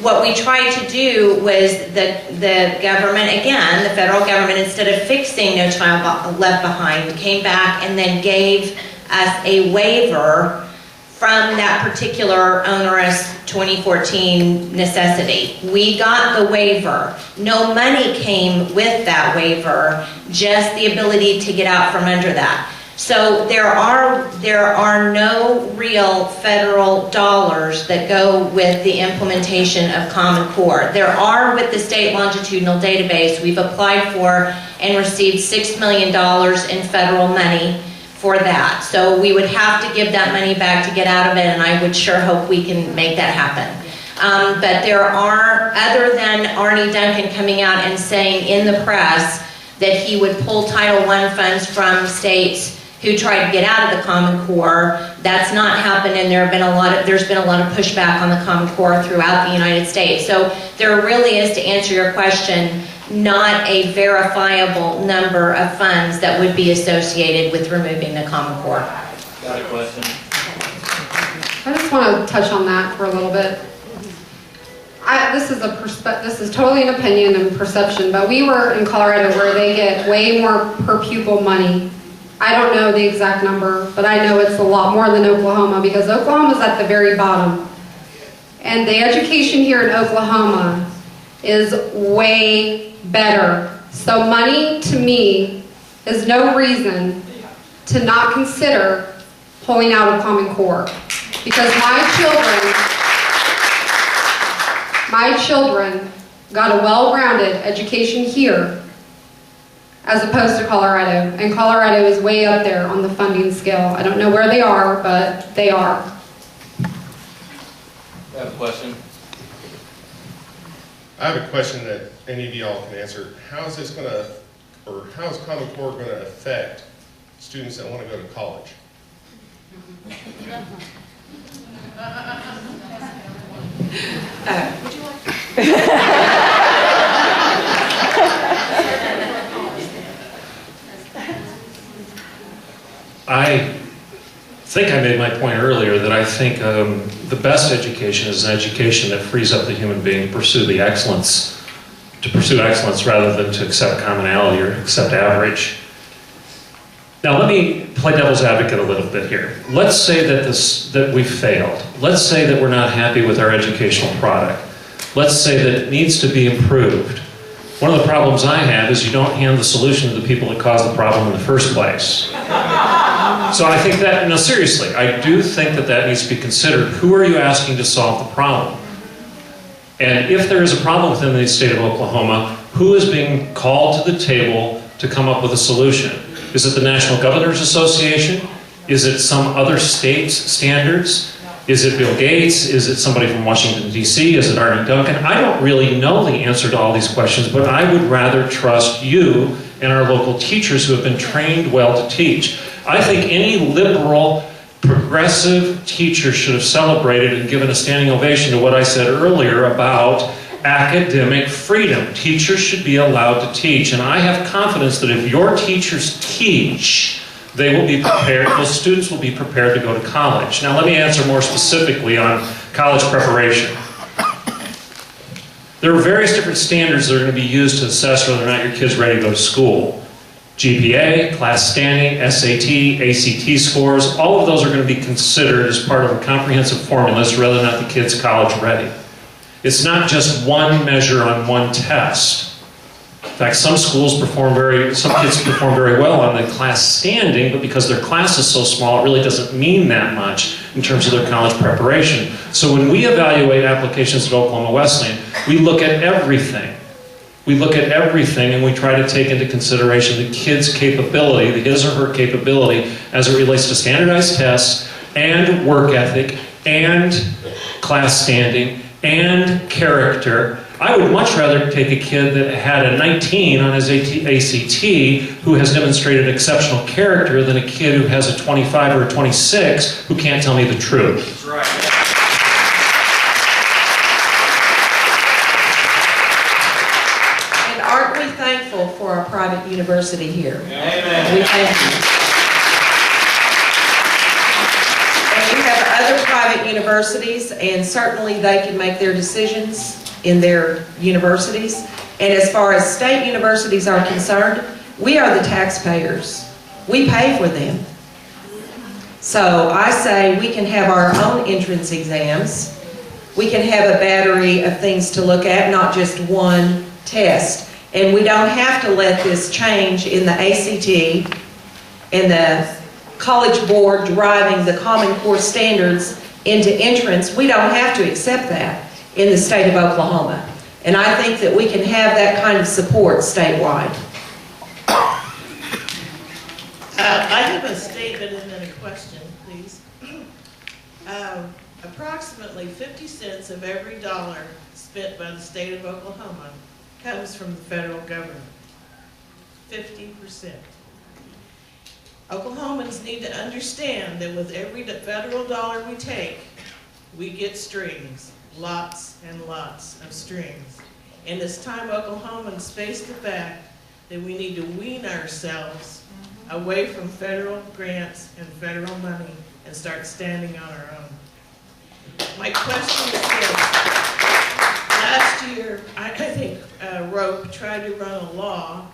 what we tried to do was the government, again, the federal government, instead of fixing No Child Left Behind, came back and then gave us a waiver from that particular onerous 2014 necessity. We got the waiver. No money came with that waiver, just the ability to get out from under that. So there are no real federal dollars that go with the implementation of Common Core. There are with the state longitudinal database. We've applied for and received $6 million in federal money for that. So we would have to give that money back to get out of it, and I would sure hope we can make that happen. But there are, other than Arnie Duncan coming out and saying in the press that he would pull Title I funds from states who tried to get out of the Common Core, that's not happened, and there's been a lot of pushback on the Common Core throughout the United States. So there really is, to answer your question, not a verifiable number of funds that would be associated with removing the Common Core. Got a question? I just want to touch on that for a little bit. This is totally an opinion and perception, but we were in Colorado where they get way more per pupil money. I don't know the exact number, but I know it's a lot more than Oklahoma, because Oklahoma's at the very bottom. And the education here in Oklahoma is way better. So money, to me, is no reason to not consider pulling out of Common Core. Because my children got a well-rounded education here as opposed to Colorado. And Colorado is way up there on the funding scale. I don't know where they are, but they are. I have a question. I have a question that any of y'all can answer. How is this going to, or how is Common Core going to affect students that want to go to college? think I made my point earlier that I think the best education is an education that frees up the human being to pursue excellence rather than to accept commonality or accept average. Now let me play devil's advocate a little bit here. Let's say that we failed. Let's say that we're not happy with our educational product. Let's say that it needs to be improved. One of the problems I have is you don't hand the solution to the people that caused the problem in the first place. So I think that, no, seriously, I do think that needs to be considered. Who are you asking to solve the problem? And if there is a problem within the state of Oklahoma, who is being called to the table to come up with a solution? Is it the National Governors Association? Is it some other state's standards? Is it Bill Gates? Is it somebody from Washington, D.C.? Is it Arnie Duncan? I don't really know the answer to all these questions, but I would rather trust you and our local teachers who have been trained well to teach. I think any liberal, progressive teacher should have celebrated and given a standing ovation to what I said earlier about academic freedom. Teachers should be allowed to teach, and I have confidence that if your teachers teach, they will be prepared, those students will be prepared to go to college. Now let me answer more specifically on college preparation. There are various different standards that are going to be used to assess whether or not your kid's ready to go to school. GPA, class standing, SAT, ACT scores, all of those are going to be considered as part of a comprehensive formula as to whether or not the kid's college ready. It's not just one measure on one test. In fact, some kids perform very well on the class standing, but because their class is so small, it really doesn't mean that much in terms of their college preparation. So when we evaluate applications at Oklahoma Wesleyan, we look at everything. We look at everything and we try to take into consideration the kid's capability, his or her capability, as it relates to standardized tests and work ethic and class standing and character. I would much rather take a kid that had a 19 on his ACT who has demonstrated exceptional character than a kid who has a 25 or a 26 who can't tell me the truth. That's right. And aren't we thankful for our private university here? Amen. We thank you. And we have other private universities, and certainly they can make their decisions in their universities. And as far as state universities are concerned, we are the taxpayers. We pay for them. So I say we can have our own entrance exams. We can have a battery of things to look at, not just one test. And we don't have to let this change in the ACT and the College Board driving the Common Core standards into entrance. We don't have to accept that in the state of Oklahoma. And I think that we can have that kind of support statewide. I have a statement and then a question, please. Approximately 50 cents of every dollar spent by the state of Oklahoma comes from the federal government. 50%. Oklahomans need to understand that with every federal dollar we take, we get strings. Lots and lots of strings. And it's time Oklahomans face the fact that we need to wean ourselves away from federal grants and federal money and start standing on our own. My question is this. Last year, I think Rope tried to run a law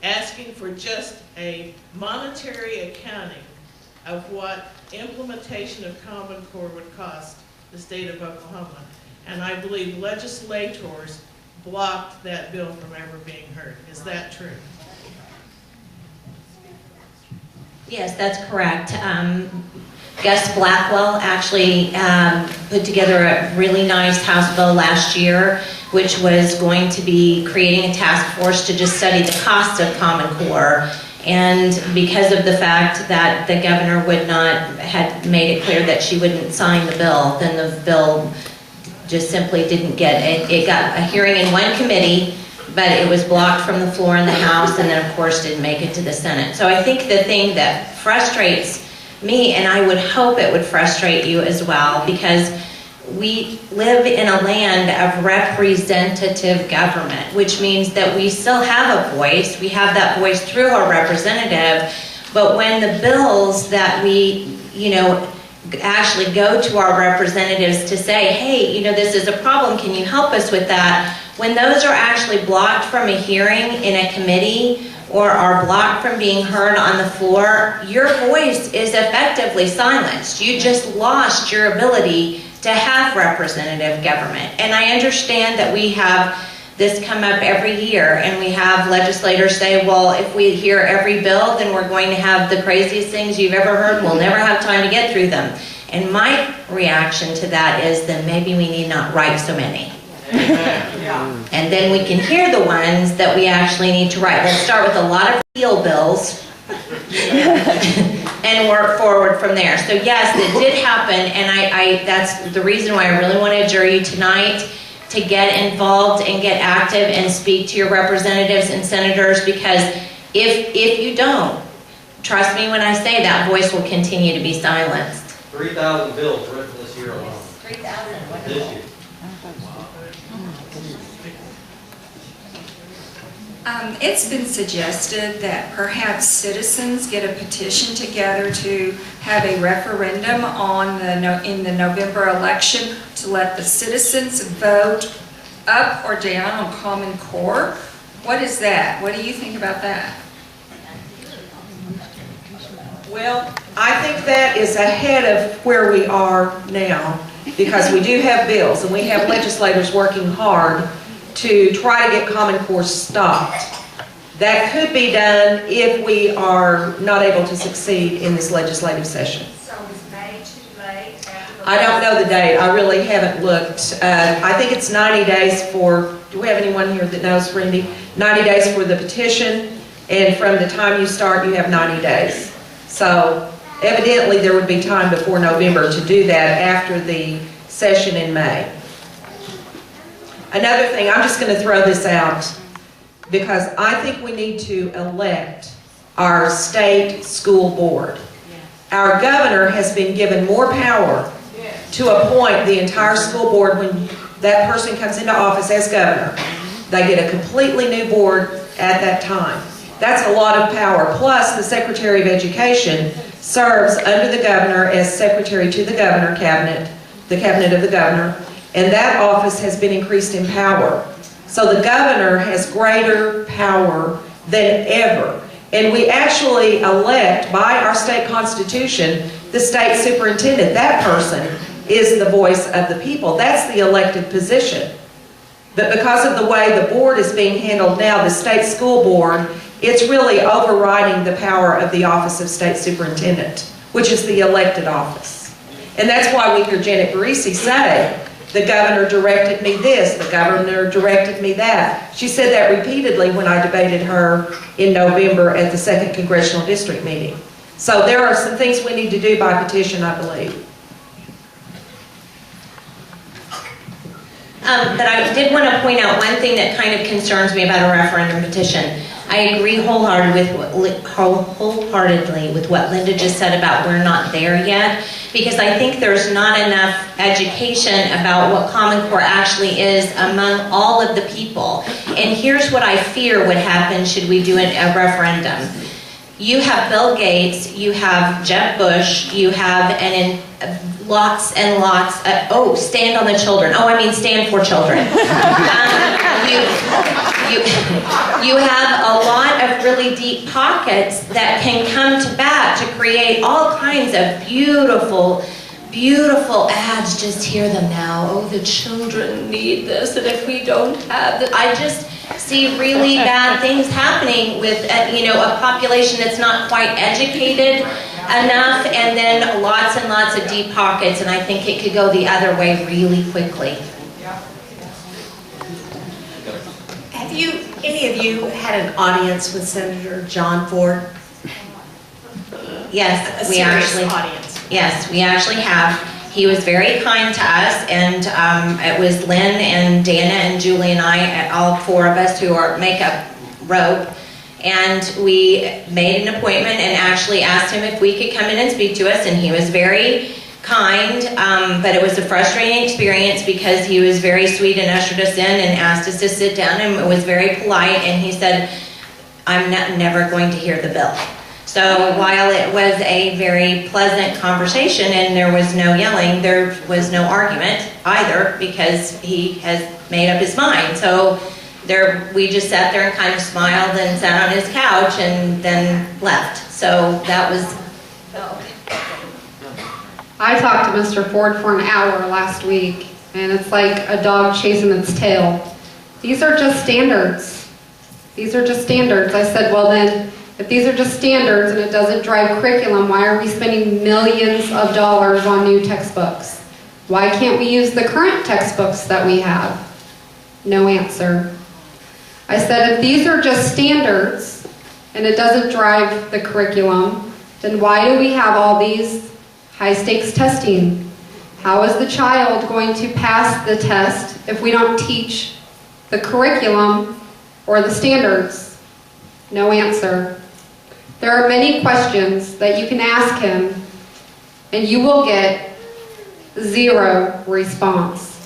asking for just a monetary accounting of what implementation of Common Core would cost the state of Oklahoma. And I believe legislators blocked that bill from ever being heard. Is that true? Yes, that's correct. Gus Blackwell actually put together a really nice House bill last year, which was going to be creating a task force to just study the cost of Common Core. And because of the fact that the governor had made it clear that she wouldn't sign the bill, then the bill just simply didn't get it. It got a hearing in one committee, but it was blocked from the floor in the House, and then of course didn't make it to the Senate. So I think the thing that frustrates me, and I would hope it would frustrate you as well, because we live in a land of representative government, which means that we still have a voice. We have that voice through our representative, but when the bills that we actually go to our representatives to say, hey, this is a problem, can you help us with that? When those are actually blocked from a hearing in a committee or are blocked from being heard on the floor, your voice is effectively silenced. You just lost your ability to have representative government. And I understand that we have this come up every year, and we have legislators say, well, if we hear every bill, then we're going to have the craziest things you've ever heard. We'll never have time to get through them. And my reaction to that is, then maybe we need not write so many. And then we can hear the ones that we actually need to write. Let's start with a lot of real bills and work forward from there. So yes, it did happen, and that's the reason why I really want to adjure you tonight to get involved and get active and speak to your representatives and senators, because if you don't, trust me when I say that voice will continue to be silenced. 3,000 bills written this year alone. 3,000. This year. It's been suggested that perhaps citizens get a petition together to have a referendum in the November election to let the citizens vote up or down on Common Core. What is that? What do you think about that? Well, I think that is ahead of where we are now, because we do have bills and we have legislators working hard to try to get Common Core stopped. That could be done if we are not able to succeed in this legislative session. So is May too late? I don't know the date. I really haven't looked. I think it's 90 days for, do we have anyone here that knows, Randy? 90 days for the petition, and from the time you start, you have 90 days. So evidently there would be time before November to do that after the session in May. Another thing, I'm just going to throw this out, because I think we need to elect our state school board. Our governor has been given more power to appoint the entire school board when that person comes into office as governor. They get a completely new board at that time. That's a lot of power. Plus, the Secretary of Education serves under the governor as secretary to the governor cabinet, the cabinet of the governor, and that office has been increased in power. So the governor has greater power than ever. And we actually elect, by our state constitution, the state superintendent. That person is the voice of the people. That's the elected position. But because of the way the board is being handled now, the state school board, it's really overriding the power of the office of state superintendent, which is the elected office. And that's why we hear Janet Barisi say, the governor directed me this, the governor directed me that. She said that repeatedly when I debated her in November at the 2nd Congressional District meeting. So there are some things we need to do by petition, I believe. But I did want to point out one thing that kind of concerns me about a referendum petition. I agree wholeheartedly with what Linda just said about we're not there yet, because I think there's not enough education about what Common Core actually is among all of the people. And here's what I fear would happen should we do a referendum. You have Bill Gates, you have Jeb Bush, you have lots and lots of, stand on the children. Stand for children. You have a lot of really deep pockets that can come to bat to create all kinds of beautiful, beautiful ads. Just hear them now. Oh, the children need this, and if we don't have this, I just see really bad things happening with a population that's not quite educated enough, and then lots and lots of deep pockets, and I think it could go the other way really quickly. Have any of you had an audience with Senator John Ford? Yes, we actually audience. Yes, we actually have. He was very kind to us, and it was Lynn and Dana and Julie and I, all four of us who make up rope, and we made an appointment and actually asked him if we could come in and speak to us, and he was very kind, but it was a frustrating experience because he was very sweet and ushered us in and asked us to sit down and was very polite, and he said, I'm never going to hear the bill. So while it was a very pleasant conversation and there was no yelling, there was no argument either because he has made up his mind. So we just sat there and kind of smiled and sat on his couch and then left. So that was... I talked to Mr. Ford for an hour last week, and it's like a dog chasing its tail. These are just standards. These are just standards. I said, well then, if these are just standards and it doesn't drive curriculum, why are we spending millions of dollars on new textbooks? Why can't we use the current textbooks that we have? No answer. I said, if these are just standards and it doesn't drive the curriculum, then why do we have all these high-stakes testing? How is the child going to pass the test if we don't teach the curriculum or the standards? No answer. There are many questions that you can ask him, and you will get zero response.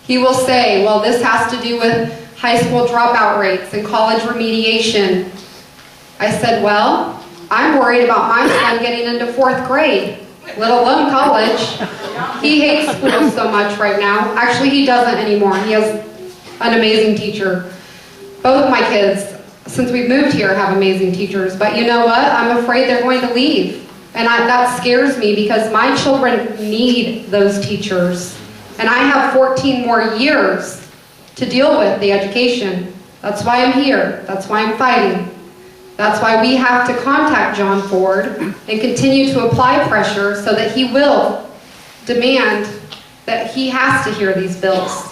He will say, well, this has to do with high school dropout rates and college remediation. I said, well, I'm worried about my son getting into 4th grade, let alone college. He hates school so much right now. Actually, he doesn't anymore. He has an amazing teacher. Both my kids, since we've moved here, have amazing teachers. But you know what? I'm afraid they're going to leave. And that scares me because my children need those teachers. And I have 14 more years to deal with the education. That's why I'm here. That's why I'm fighting. That's why we have to contact John Ford and continue to apply pressure so that he will demand that he has to hear these bills.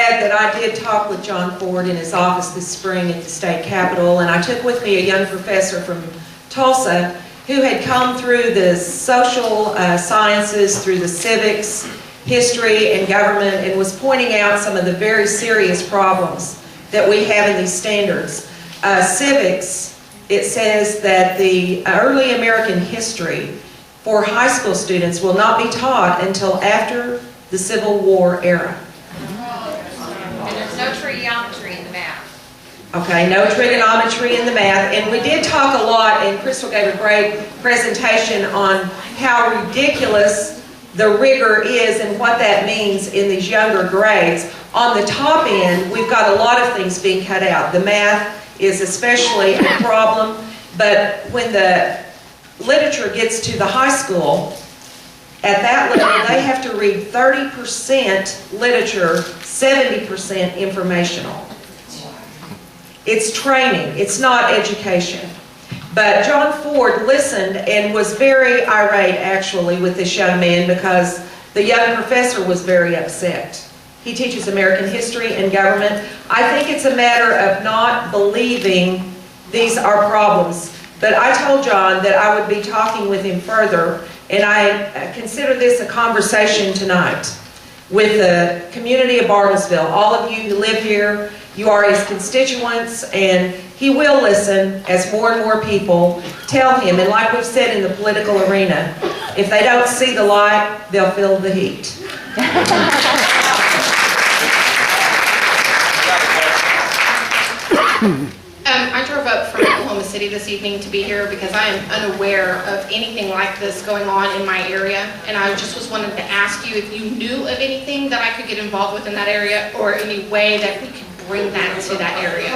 That I did talk with John Ford in his office this spring at the state capitol, and I took with me a young professor from Tulsa who had come through the social sciences, through the civics, history, and government, and was pointing out some of the very serious problems that we have in these standards. Civics, it says that the early American history for high school students will not be taught until after the Civil War era. And there's no trigonometry in the math. Okay, no trigonometry in the math. And we did talk a lot, and Kristal gave a great presentation on how ridiculous the rigor is and what that means in these younger grades. On the top end, we've got a lot of things being cut out. The math is especially a problem, but when the literature gets to the high school, at that level, they have to read 30% literature, 70% informational. It's training, it's not education. But John Ford listened and was very irate, actually, with this young man because the young professor was very upset. He teaches American history and government. I think it's a matter of not believing these are problems. But I told John that I would be talking with him further, and I consider this a conversation tonight with the community of Bartlesville. All of you who live here, you are his constituents, and he will listen as more and more people tell him. And like we've said in the political arena, if they don't see the light, they'll feel the heat. I drove up from Oklahoma City this evening to be here because I am unaware of anything like this going on in my area, and I just was wanting to ask you if you knew of anything that I could get involved with in that area, or any way that we could bring that to that area.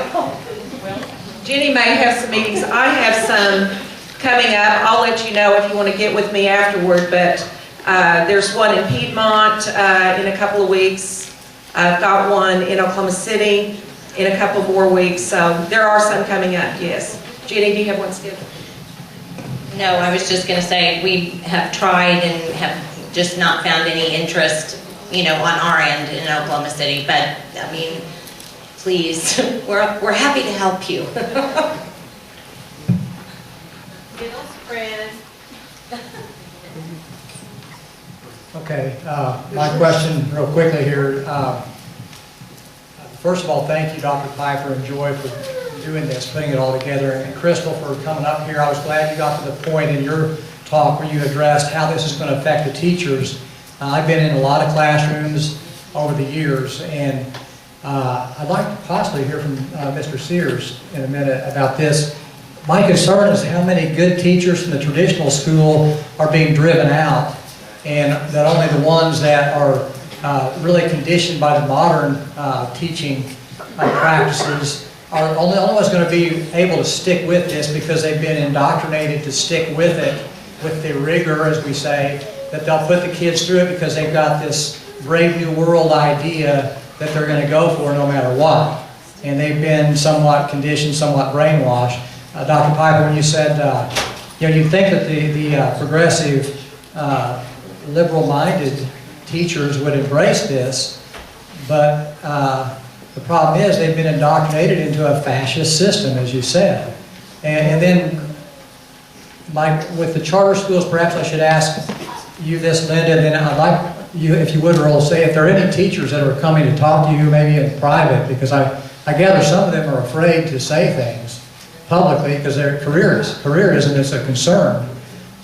Jenni may have some meetings. I have some coming up. I'll let you know if you want to get with me afterward, but there's one in Piedmont in a couple of weeks. I've got one in Oklahoma City in a couple more weeks, so there are some coming up, yes. Jenni, do you have one scheduled? No, I was just going to say we have tried and have just not found any interest, on our end in Oklahoma City. But I mean, please, we're happy to help you. Okay, my question real quickly here. First of all, thank you, Dr. Piper and Joy, for doing this, putting it all together, and Kristal for coming up here. I was glad you got to the point in your talk where you addressed how this is going to affect the teachers. I've been in a lot of classrooms over the years, and I'd like to possibly hear from Mr. Sears in a minute about this. My concern is how many good teachers from the traditional school are being driven out, and that only the ones that are really conditioned by the modern teaching practices are only ones going to be able to stick with this because they've been indoctrinated to stick with it, with the rigor, as we say, that they'll put the kids through it because they've got this brave new world idea that they're going to go for no matter what. And they've been somewhat conditioned, somewhat brainwashed. Dr. Piper, when you said, you'd think that the progressive, liberal-minded teachers would embrace this, but the problem is they've been indoctrinated into a fascist system, as you said. And then, with the charter schools, perhaps I should ask you this, Linda, and then I'd like you, if you would, Earl, say if there are any teachers that are coming to talk to you, maybe in private, because I gather some of them are afraid to say things publicly because their careerism is a concern.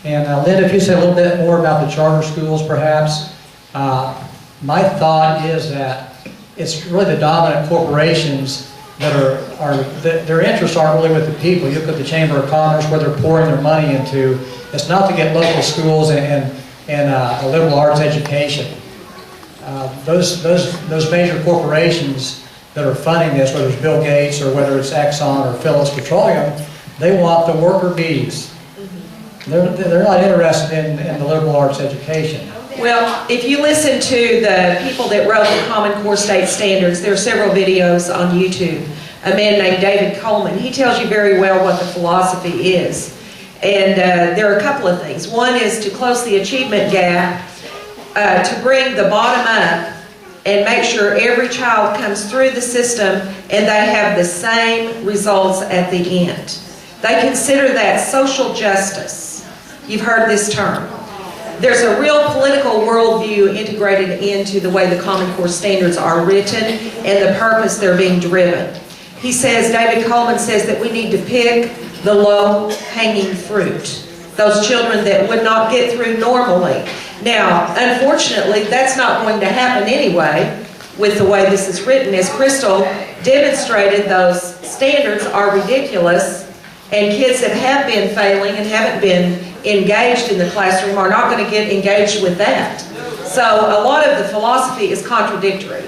And Linda, if you say a little bit more about the charter schools, perhaps. My thought is that it's really the dominant corporations that their interests aren't really with the people. You look at the Chamber of Commerce, where they're pouring their money into. It's not to get local schools and a liberal arts education. Those major corporations that are funding this, whether it's Bill Gates or whether it's Exxon or Phillips Petroleum, they want the worker bees. They're not interested in the liberal arts education. Well, if you listen to the people that wrote the Common Core State Standards, there are several videos on YouTube. A man named David Coleman, he tells you very well what the philosophy is. And there are a couple of things. One is to close the achievement gap, to bring the bottom up and make sure every child comes through the system and they have the same results at the end. They consider that social justice. You've heard this term. There's a real political worldview integrated into the way the Common Core Standards are written and the purpose they're being driven. He says, David Coleman says that we need to pick the low-hanging fruit, those children that would not get through normally. Now, unfortunately, that's not going to happen anyway with the way this is written. As Kristal demonstrated, those standards are ridiculous, and kids that have been failing and haven't been engaged in the classroom are not going to get engaged with that. So a lot of the philosophy is contradictory.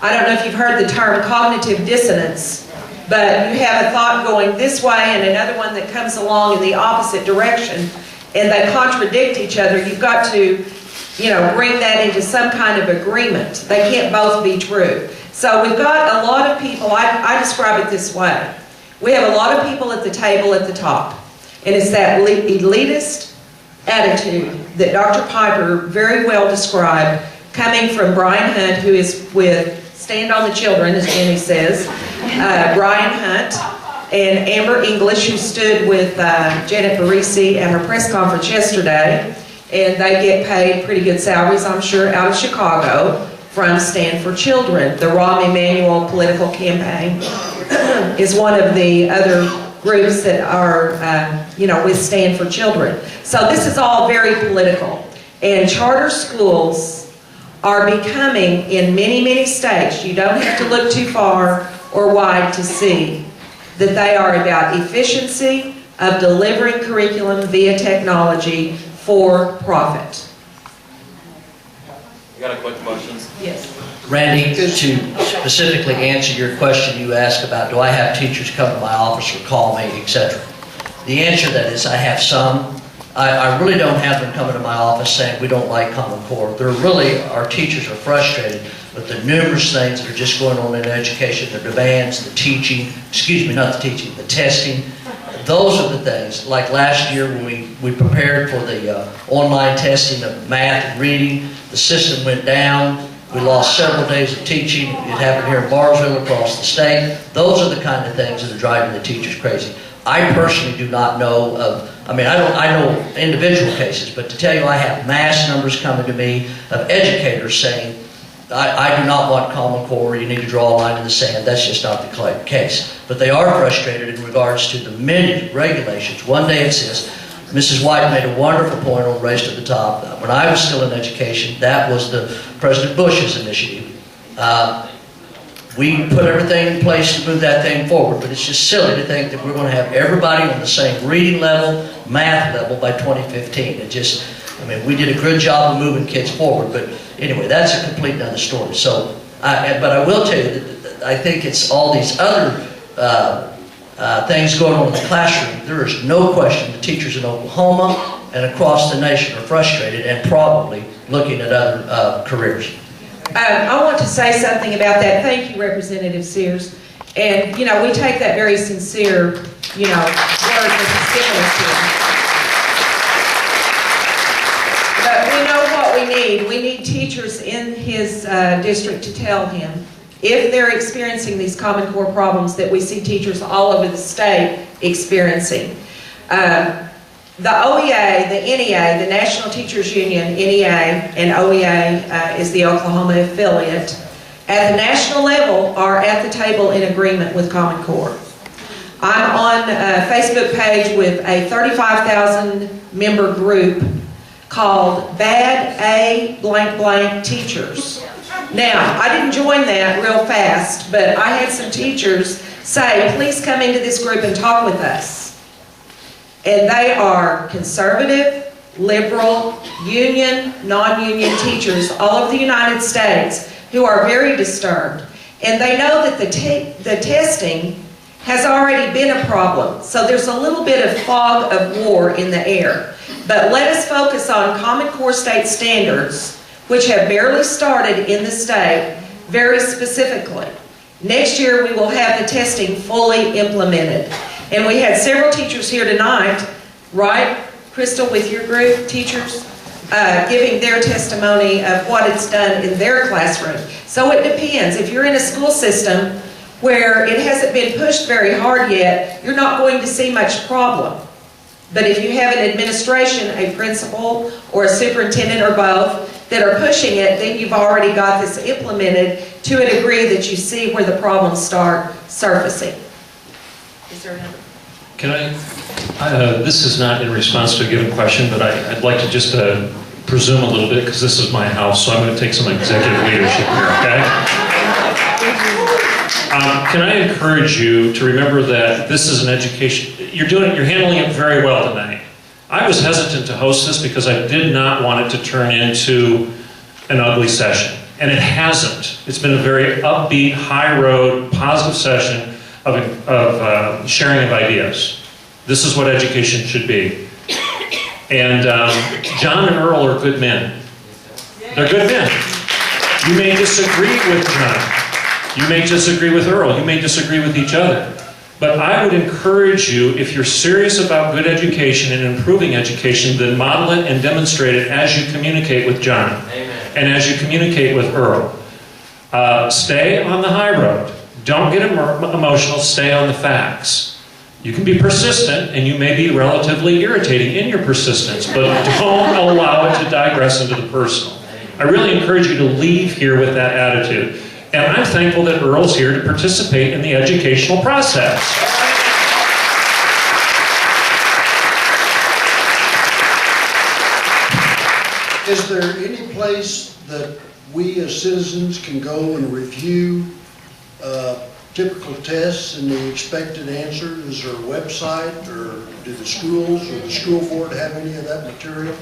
I don't know if you've heard the term cognitive dissonance, but you have a thought going this way and another one that comes along in the opposite direction, and they contradict each other. You've got to, bring that into some kind of agreement. They can't both be true. So we've got a lot of people, I describe it this way. We have a lot of people at the table at the top. And it's that elitist attitude that Dr. Piper very well described, coming from Brian Hunt, who is with Stand on the Children, as Jenni says, Brian Hunt, and Amber English, who stood with Janet Barisi at her press conference yesterday, and they get paid pretty good salaries, I'm sure, out of Chicago from Stand for Children. The Rahm Emanuel political campaign is one of the other groups that are, with Stand for Children. So this is all very political. And charter schools are becoming, in many, many states, you don't have to look too far or wide to see, that they are about efficiency of delivering curriculum via technology for profit. You got a quick question? Yes. Randy, to specifically answer your question you asked about, do I have teachers come to my office or call me, etc. The answer to that is I have some. I really don't have them coming to my office saying we don't like Common Core. Our teachers are frustrated with the numerous things that are just going on in education, the demands, the teaching, the testing. Those are the things, like last year when we prepared for the online testing of math and reading, the system went down. We lost several days of teaching. It happened here in Bartlesville, across the state. Those are the kind of things that are driving the teachers crazy. I personally do not know of, I know individual cases, but to tell you I have mass numbers coming to me of educators saying, I do not want Common Core, you need to draw a line in the sand. That's just not the case. But they are frustrated in regards to the many regulations. One day it says, Mrs. White made a wonderful point on Race to the Top. When I was still in education, that was President Bush's initiative. We put everything in place to move that thing forward, but it's just silly to think that we're going to have everybody on the same reading level, math level by 2015. It just, I mean, we did a good job of moving kids forward, but anyway, that's a complete other story. So, but I will tell you that I think it's all these other things going on in the classroom. There is no question the teachers in Oklahoma and across the nation are frustrated and probably looking at other careers. I want to say something about that. Thank you, Representative Sears. And, you know, we take that very sincere, you know, word as a stimulus here. But we know what we need. We need teachers in his district to tell him if they're experiencing these Common Core problems that we see teachers all over the state experiencing. The OEA, the NEA, the National Teachers Union, NEA, and OEA is the Oklahoma affiliate, at the national level are at the table in agreement with Common Core. I'm on a Facebook page with a 35,000 member group called Bad A blank blank Teachers. Now, I didn't join that real fast, but I had some teachers say, please come into this group and talk with us. And they are conservative, liberal, union, non-union teachers all over the United States who are very disturbed. And they know that the testing has already been a problem. So there's a little bit of fog of war in the air. But let us focus on Common Core state standards, which have barely started in the state, very specifically. Next year we will have the testing fully implemented. And we had several teachers here tonight, right, Kristal, with your group, teachers, giving their testimony of what it's done in their classroom. So it depends. If you're in a school system where it hasn't been pushed very hard yet, you're not going to see much problem. But if you have an administration, a principal, or a superintendent, or both, that are pushing it, then you've already got this implemented to a degree that you see where the problems start surfacing. Is there another? Can this is not in response to a given question, but I'd like to just presume a little bit, because this is my house, so I'm going to take some executive leadership here, okay? Can I encourage you to remember that this is an education, you're handling it very well tonight. I was hesitant to host this because I did not want it to turn into an ugly session, and it hasn't. It's been a very upbeat, high road, positive session of sharing of ideas. This is what education should be. And John and Earl are good men. They're good men. You may disagree with John. You may disagree with Earl. You may disagree with each other. But I would encourage you, if you're serious about good education and improving education, then model it and demonstrate it as you communicate with John. Amen. And as you communicate with Earl. Stay on the high road. Don't get emotional, stay on the facts. You can be persistent, and you may be relatively irritating in your persistence, but don't allow it to digress into the personal. I really encourage you to leave here with that attitude. And I'm thankful that Earl's here to participate in the educational process. Is there any place that we as citizens can go and review typical tests and the expected answer? Is there a website, or do the schools or the school board have any of that material?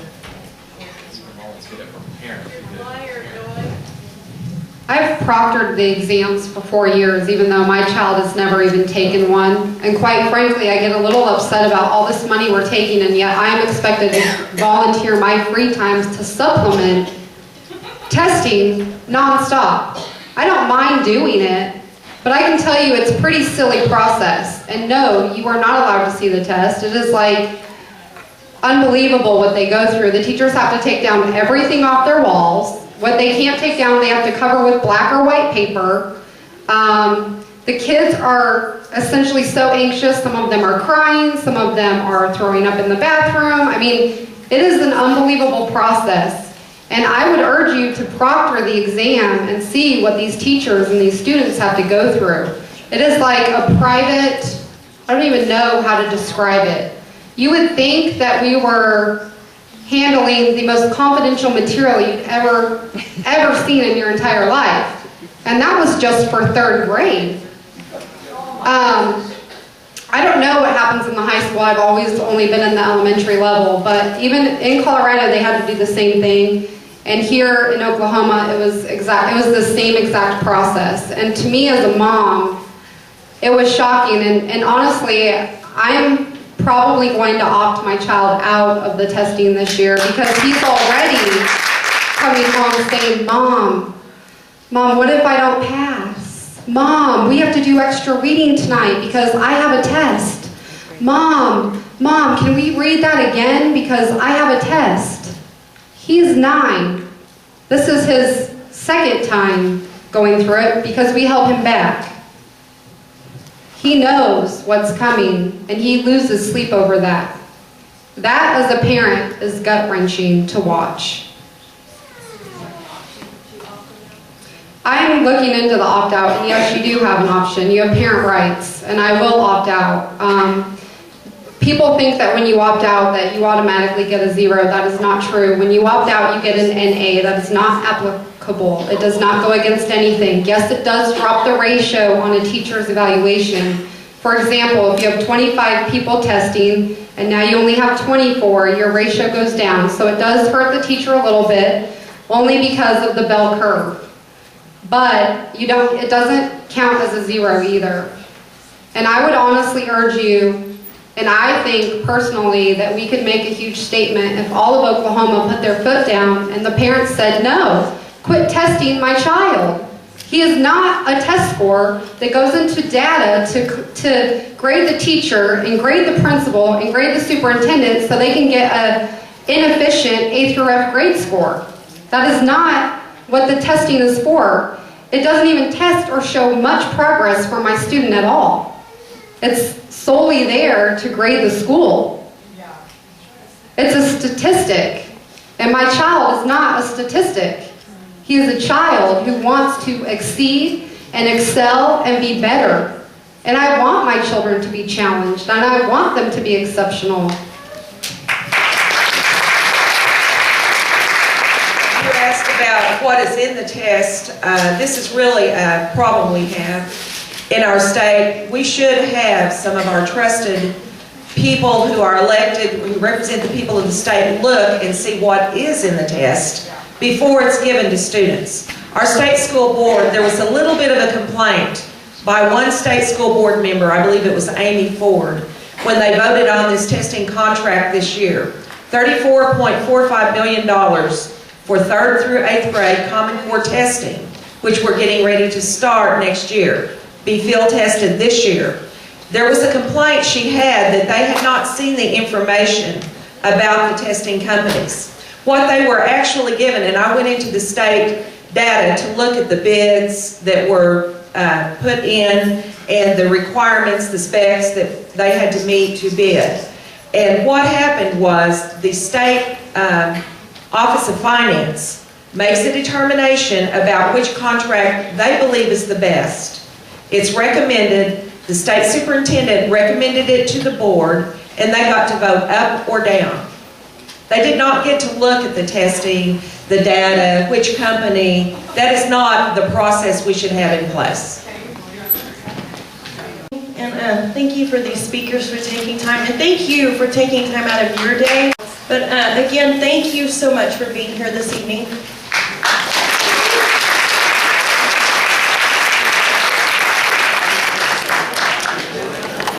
I've proctored the exams for 4 years, even though my child has never even taken one. And quite frankly, I get a little upset about all this money we're taking, and yet I'm expected to volunteer my free times to supplement testing nonstop. I don't mind doing it, but I can tell you it's a pretty silly process. And no, you are not allowed to see the test. It is like unbelievable what they go through. The teachers have to take down everything off their walls. What they can't take down, they have to cover with black or white paper. The kids are essentially so anxious. Some of them are crying. Some of them are throwing up in the bathroom. I mean, it is an unbelievable process. And I would urge you to proctor the exam and see what these teachers and these students have to go through. It is like a private, I don't even know how to describe it. You would think that we were handling the most confidential material you've ever seen in your entire life. And that was just for 3rd grade. I don't know what happens in the high school. I've always only been in the elementary level, but even in Colorado, they had to do the same thing. And here in Oklahoma, it was the same exact process. And to me as a mom, it was shocking. And honestly, I'm probably going to opt my child out of the testing this year because he's already coming home saying, Mom, what if I don't pass? Mom, we have to do extra reading tonight because I have a test. Mom, can we read that again because I have a test? He's 9. This is his 2nd time going through it because we held him back. He knows what's coming and he loses sleep over that. That as a parent is gut-wrenching to watch. I'm looking into the opt-out, and yes, you do have an option. You have parent rights, and I will opt out. People think that when you opt out that you automatically get a 0. That is not true. When you opt out, you get an NA. That is not applicable. It does not go against anything. Yes, it does drop the ratio on a teacher's evaluation. For example, if you have 25 people testing, and now you only have 24, your ratio goes down. So it does hurt the teacher a little bit, only because of the bell curve. But it doesn't count as a 0 either. And I would honestly urge you, and I think personally that we could make a huge statement if all of Oklahoma put their foot down and the parents said, no, quit testing my child. He is not a test score that goes into data to grade the teacher and grade the principal and grade the superintendent so they can get an inefficient A through F grade score. That is not what the testing is for. It doesn't even test or show much progress for my student at all. It's solely there to grade the school. It's a statistic. And my child is not a statistic. He is a child who wants to exceed and excel and be better. And I want my children to be challenged, and I want them to be exceptional. About what is in the test, this is really a problem we have in our state. We should have some of our trusted people who are elected, who represent the people of the state, look and see what is in the test before it's given to students. Our state school board, there was a little bit of a complaint by one state school board member, I believe it was Amy Ford, when they voted on this testing contract this year. $34.45 million for 3rd through 8th grade Common Core testing, which we're getting ready to start next year, be field tested this year. There was a complaint she had that they had not seen the information about the testing companies. What they were actually given, and I went into the state data to look at the bids that were put in and the requirements, the specs that they had to meet to bid. And what happened was the state Office of Finance makes a determination about which contract they believe is the best. It's recommended, the state superintendent recommended it to the board, and they got to vote up or down. They did not get to look at the testing, the data, which company. That is not the process we should have in place. And thank you for these speakers for taking time, and thank you for taking time out of your day. But again, thank you so much for being here this evening.